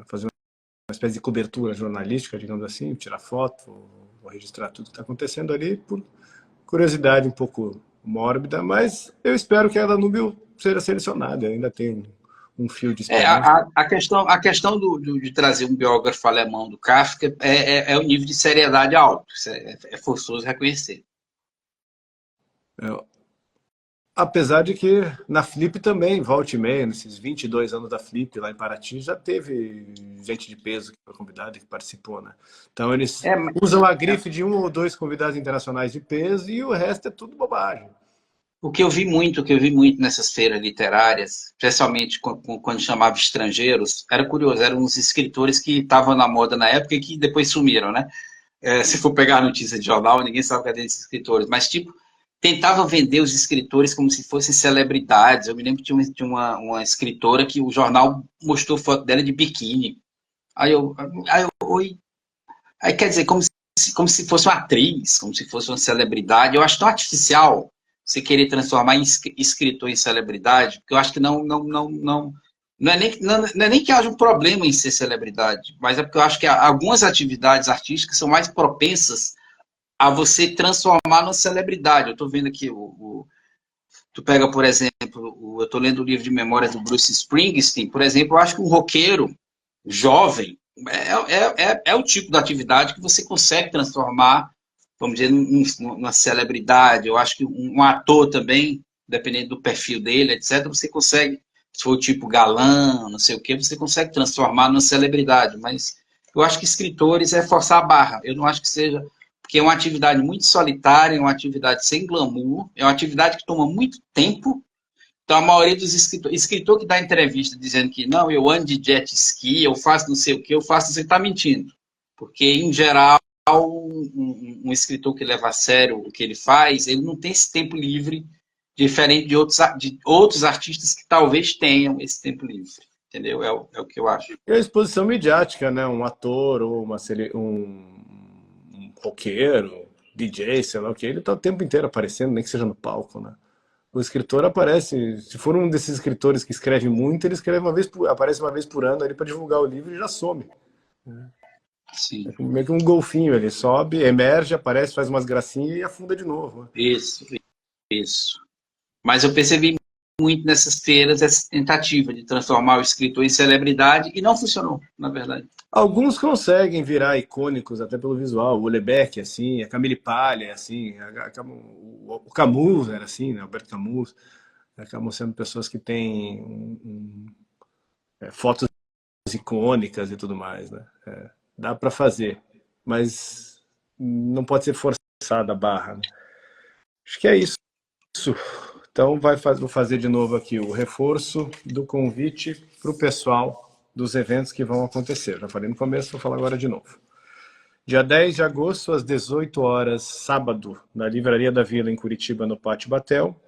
fazer uma espécie de cobertura jornalística, digamos assim, tirar foto, vou registrar tudo que está acontecendo ali por curiosidade um pouco mórbida, mas eu espero que a Danúbio seja selecionada. Eu ainda tenho um fio de esperança. A questão de trazer um biógrafo alemão do Kafka é um nível de seriedade alto. Isso é forçoso reconhecer. Apesar de que na Flip também, volta e meia, nesses 22 anos da Flip lá em Paraty, já teve gente de peso que foi convidada, que participou, né? Então eles usam a grife de um ou dois convidados internacionais de peso e o resto é tudo bobagem. O que eu vi muito nessas feiras literárias, especialmente quando chamava estrangeiros, era curioso, eram uns escritores que estavam na moda na época e que depois sumiram, né? Se for pegar a notícia de jornal, ninguém sabe cadê esses escritores, mas tipo, tentavam vender os escritores como se fossem celebridades. Eu me lembro que tinha uma escritora que o jornal mostrou foto dela de biquíni. Oi. Aí quer dizer, como se fosse uma atriz, como se fosse uma celebridade. Eu acho tão artificial você querer transformar escritor em celebridade, porque eu acho que não é nem que haja um problema em ser celebridade, mas é porque eu acho que algumas atividades artísticas são mais propensas a você transformar numa celebridade. Eu estou vendo aqui, tu pega, por exemplo, eu estou lendo o livro de memórias do Bruce Springsteen, por exemplo, eu acho que um roqueiro jovem é o tipo de atividade que você consegue transformar, vamos dizer, numa celebridade. Eu acho que um ator também, dependendo do perfil dele, etc., você consegue, se for o tipo galã, não sei o quê, você consegue transformar numa celebridade. Mas eu acho que escritores é forçar a barra. Eu não acho que seja, porque é uma atividade muito solitária, é uma atividade sem glamour, é uma atividade que toma muito tempo. Então, a maioria dos escritor que dá entrevista dizendo que não, eu ando de jet ski, eu faço não sei o que, eu faço, você está mentindo. Porque, em geral, um escritor que leva a sério o que ele faz, ele não tem esse tempo livre, diferente de outros artistas que talvez tenham esse tempo livre. Entendeu? É o que eu acho. E a exposição midiática, né? Um ator ou um roqueiro, DJ, sei lá o que, ele está o tempo inteiro aparecendo, nem que seja no palco, né? O escritor aparece, se for um desses escritores que escreve muito, ele escreve aparece uma vez por ano ali para divulgar o livro e já some. Sim. É meio que um golfinho, ele sobe, emerge, aparece, faz umas gracinhas e afunda de novo. Isso. Mas eu percebi muito nessas feiras essa tentativa de transformar o escritor em celebridade e não funcionou, na verdade. Alguns conseguem virar icônicos até pelo visual. O Houellebecq, assim, a Camille Paglia, assim, o Camus era assim, né? Albert Camus. Acabam sendo pessoas que têm fotos icônicas e tudo mais, né? Dá para fazer, mas não pode ser forçada a barra, né? Acho que é isso. Então vou fazer de novo aqui o reforço do convite para o pessoal dos eventos que vão acontecer. Já falei no começo, vou falar agora de novo. Dia 10 de agosto, às 18 horas, sábado, na Livraria da Vila, em Curitiba, no Pátio Batel,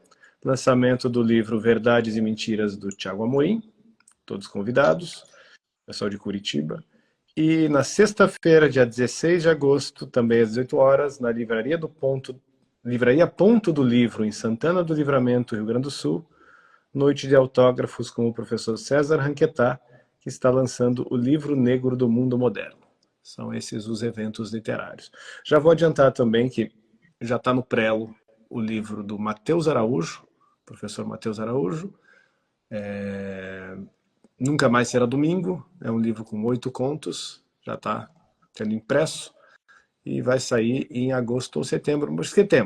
lançamento do livro Verdades e Mentiras, do Tiago Amorim, todos convidados, pessoal de Curitiba. E na sexta-feira, dia 16 de agosto, também às 18 horas, na Livraria Ponto do Livro, em Santana do Livramento, Rio Grande do Sul, noite de autógrafos com o professor César Ranquetá, que está lançando o Livro Negro do Mundo Moderno. São esses os eventos literários. Já vou adiantar também que já está no prelo o livro do Matheus Araújo, professor Matheus Araújo, Nunca Mais Será Domingo, é um livro com 8 contos, já está sendo impresso e vai sair em agosto ou setembro.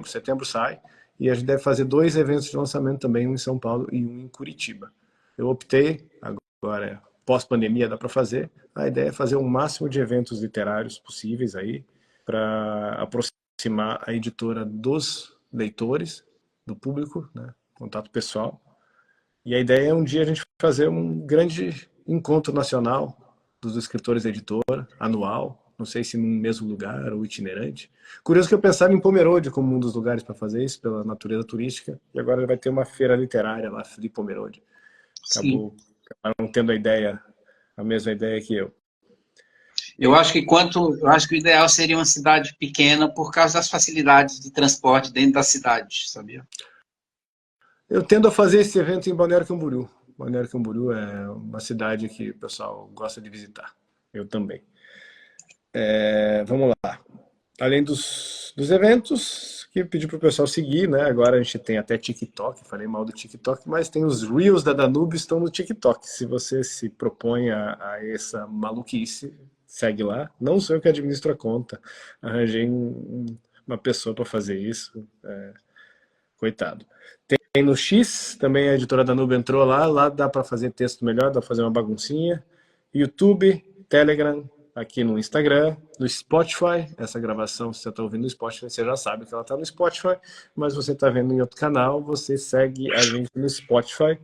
Setembro sai, e a gente deve fazer 2 eventos de lançamento também, um em São Paulo e um em Curitiba. Eu optei, agora pós-pandemia dá para fazer, a ideia é fazer o máximo de eventos literários possíveis aí, para aproximar a editora dos leitores, do público, né? Contato pessoal. E a ideia é um dia a gente fazer um grande encontro nacional dos escritores da editora, anual, não sei se no mesmo lugar ou itinerante. Curioso que eu pensava em Pomerode como um dos lugares para fazer isso, pela natureza turística, e agora vai ter uma feira literária lá de Pomerode. Sim. Acabaram tendo a mesma ideia que eu. Eu acho que o ideal seria uma cidade pequena por causa das facilidades de transporte dentro da cidade, sabia? Eu tendo a fazer esse evento em Balneário Camboriú. Balneário Camboriú é uma cidade que o pessoal gosta de visitar. Eu também. Vamos lá. Além dos eventos, que eu pedi para o pessoal seguir, né? Agora a gente tem até TikTok, falei mal do TikTok, mas tem os Reels da Danube estão no TikTok. Se você se propõe a essa maluquice, segue lá. Não sou eu que administro a conta. Arranjei uma pessoa para fazer isso. Coitado. Tem no X, também a editora Danube entrou lá dá para fazer texto melhor, dá para fazer uma baguncinha. YouTube, Telegram, aqui no Instagram, no Spotify, essa gravação, se você está ouvindo no Spotify, você já sabe que ela está no Spotify, mas você está vendo em outro canal, você segue a gente no Spotify.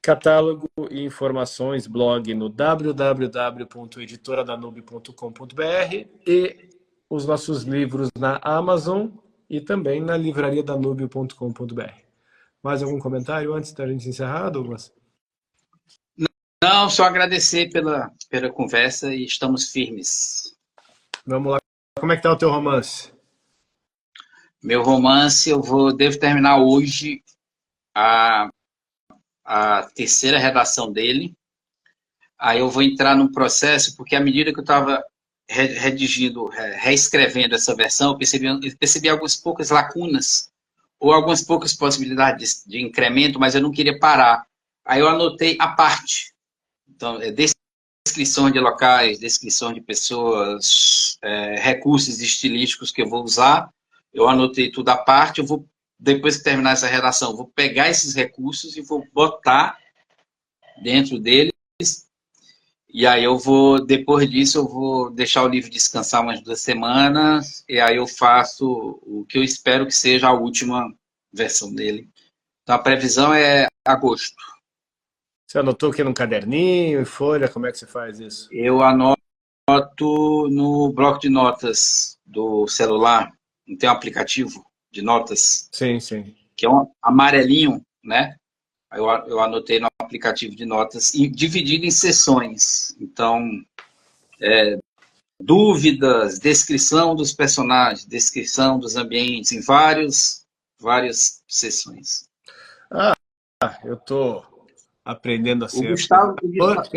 Catálogo e informações, blog no www.editoradanube.com.br e os nossos livros na Amazon e também na livrariadanube.com.br. Mais algum comentário antes da gente encerrar, Douglas? Não, só agradecer pela conversa e estamos firmes. Vamos lá. Como é que tá o teu romance? Meu romance, devo terminar hoje a terceira redação dele. Aí eu vou entrar num processo, porque à medida que eu estava redigindo, reescrevendo essa versão, eu percebi algumas poucas lacunas ou algumas poucas possibilidades de incremento, mas eu não queria parar. Aí eu anotei a parte. Então, descrição de locais, descrição de pessoas, recursos estilísticos que eu vou usar. Eu anotei tudo à parte. Depois que terminar essa redação, eu vou pegar esses recursos e vou botar dentro deles. E aí depois disso, eu vou deixar o livro descansar umas 2 semanas, e aí eu faço o que eu espero que seja a última versão dele. Então, a previsão é agosto. Você anotou aqui num caderninho, em folha, como é que você faz isso? Eu anoto no bloco de notas do celular, não tem um aplicativo de notas? Sim, sim. Que é um amarelinho, né? Eu anotei no aplicativo de notas, dividido em sessões. Então, dúvidas, descrição dos personagens, descrição dos ambientes, em várias sessões. Eu tô aprendendo a ser... Eu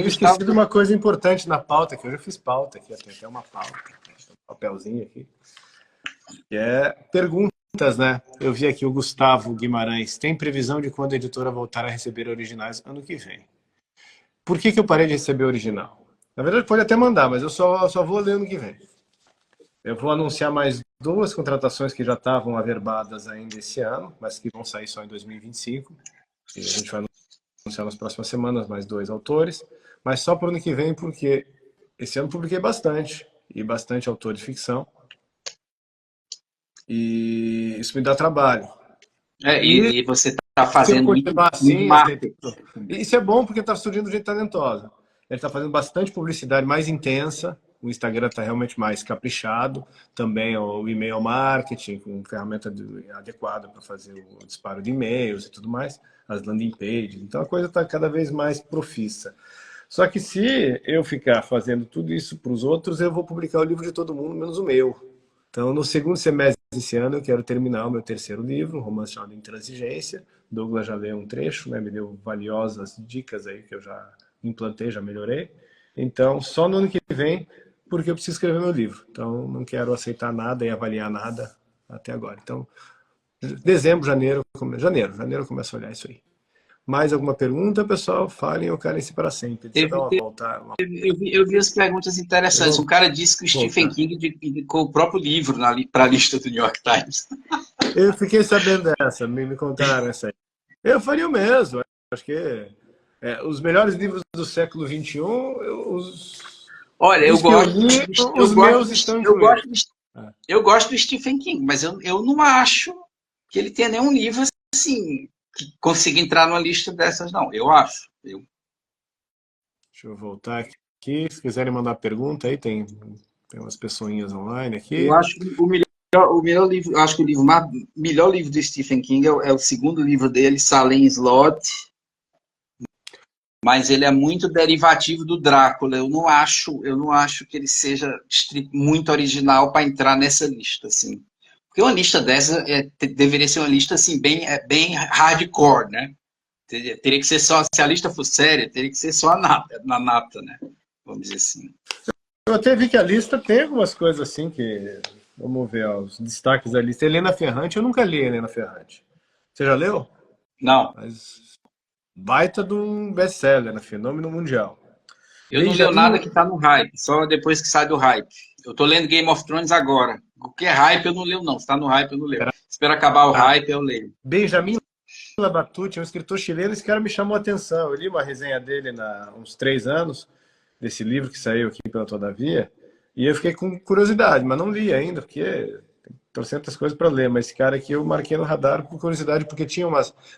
esqueci de uma coisa importante na pauta, que eu já fiz pauta aqui, tem até uma pauta, um papelzinho aqui, que é perguntas, né? Eu vi aqui o Gustavo Guimarães, tem previsão de quando a editora voltar a receber originais ano que vem? Por que eu parei de receber original? Na verdade, pode até mandar, mas eu só vou ler ano que vem. Eu vou anunciar mais 2 contratações que já estavam averbadas ainda esse ano, mas que vão sair só em 2025. E a gente vai anunciar nas próximas semanas mais 2 autores, mas só para o ano que vem, porque esse ano publiquei bastante, e bastante autor de ficção. E isso me dá trabalho. E você está fazendo muito assim, marketing. Isso é bom porque está surgindo gente talentosa. Ele está fazendo bastante publicidade mais intensa, o Instagram está realmente mais caprichado, também o e-mail marketing, com ferramenta adequada para fazer o disparo de e-mails e tudo mais, as landing pages. Então a coisa está cada vez mais profissa. Só que se eu ficar fazendo tudo isso para os outros, eu vou publicar o livro de todo mundo, menos o meu. Então, no segundo semestre desse ano, eu quero terminar o meu terceiro livro, um romance chamado Intransigência. Douglas já leu um trecho, né? Me deu valiosas dicas aí que eu já implantei, já melhorei. Então, só no ano que vem, porque eu preciso escrever meu livro. Então, não quero aceitar nada e avaliar nada até agora. Então, dezembro, janeiro eu começo a olhar isso aí. Mais alguma pergunta, pessoal? Falem ou calem-se para sempre. Deixa eu dar uma volta. Eu vi as perguntas interessantes. Um cara disse que o Stephen King indicou o próprio livro para a lista do New York Times. Eu fiquei sabendo dessa, me contaram essa aí. Eu faria o mesmo. Acho que os melhores livros do século XXI, olha, eu gosto do Stephen King, mas eu não acho que ele tenha nenhum livro assim que consiga entrar numa lista dessas, não. Eu acho. Deixa eu voltar aqui. Se quiserem mandar pergunta aí, tem umas pessoinhas online aqui. Eu acho que o melhor livro, acho que melhor livro do Stephen King é o segundo livro dele, Salem Slot, mas ele é muito derivativo do Drácula. Eu não acho que ele seja muito original para entrar nessa lista, assim. Porque uma lista dessa deveria ser uma lista assim bem hardcore, né? Teria que ser só, se a lista for séria, teria que ser só na nata, né? Vamos dizer assim. Eu até vi que a lista tem algumas coisas assim que... Vamos ver os destaques da lista. Helena Ferrante, eu nunca li Helena Ferrante. Você já leu? Não. Mas baita de um best-seller, né? Fenômeno mundial. Eu não leio nada que está no hype, só depois que sai do hype. Eu tô lendo Game of Thrones agora. O que é hype eu não leio, não. Se tá no hype, eu não leio. Espero acabar o hype, eu leio. Benjamin Labatut, um escritor chileno, esse cara me chamou a atenção. Eu li uma resenha dele há uns 3 anos, desse livro que saiu aqui pela Todavia, e eu fiquei com curiosidade, mas não li ainda, porque tem trocentas coisas para ler. Mas esse cara aqui eu marquei no radar por curiosidade, porque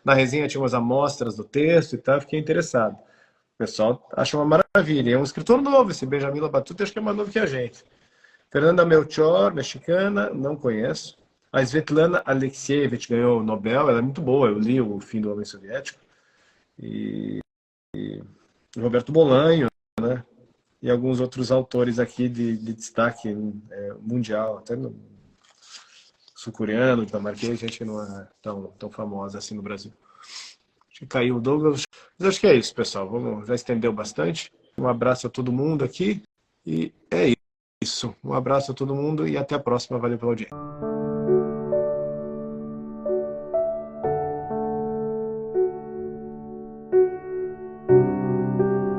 na resenha tinha umas amostras do texto e tal, fiquei interessado. O pessoal acha uma maravilha. É um escritor novo, esse Benjamin Labatut, acho que é mais novo que a gente. Fernanda Melchor, mexicana, não conheço. A Svetlana Alexievich ganhou o Nobel, ela é muito boa, eu li O Fim do Homem Soviético. E Roberto Bolanho, né? E alguns outros autores aqui de destaque mundial, até no sul-coreano, dinamarquês, gente que não é tão famosa assim no Brasil. Acho que caiu o Douglas. Mas acho que é isso, pessoal. Já estendeu bastante. Um abraço a todo mundo aqui. E é isso. Um abraço a todo mundo e até a próxima. Valeu pela audiência.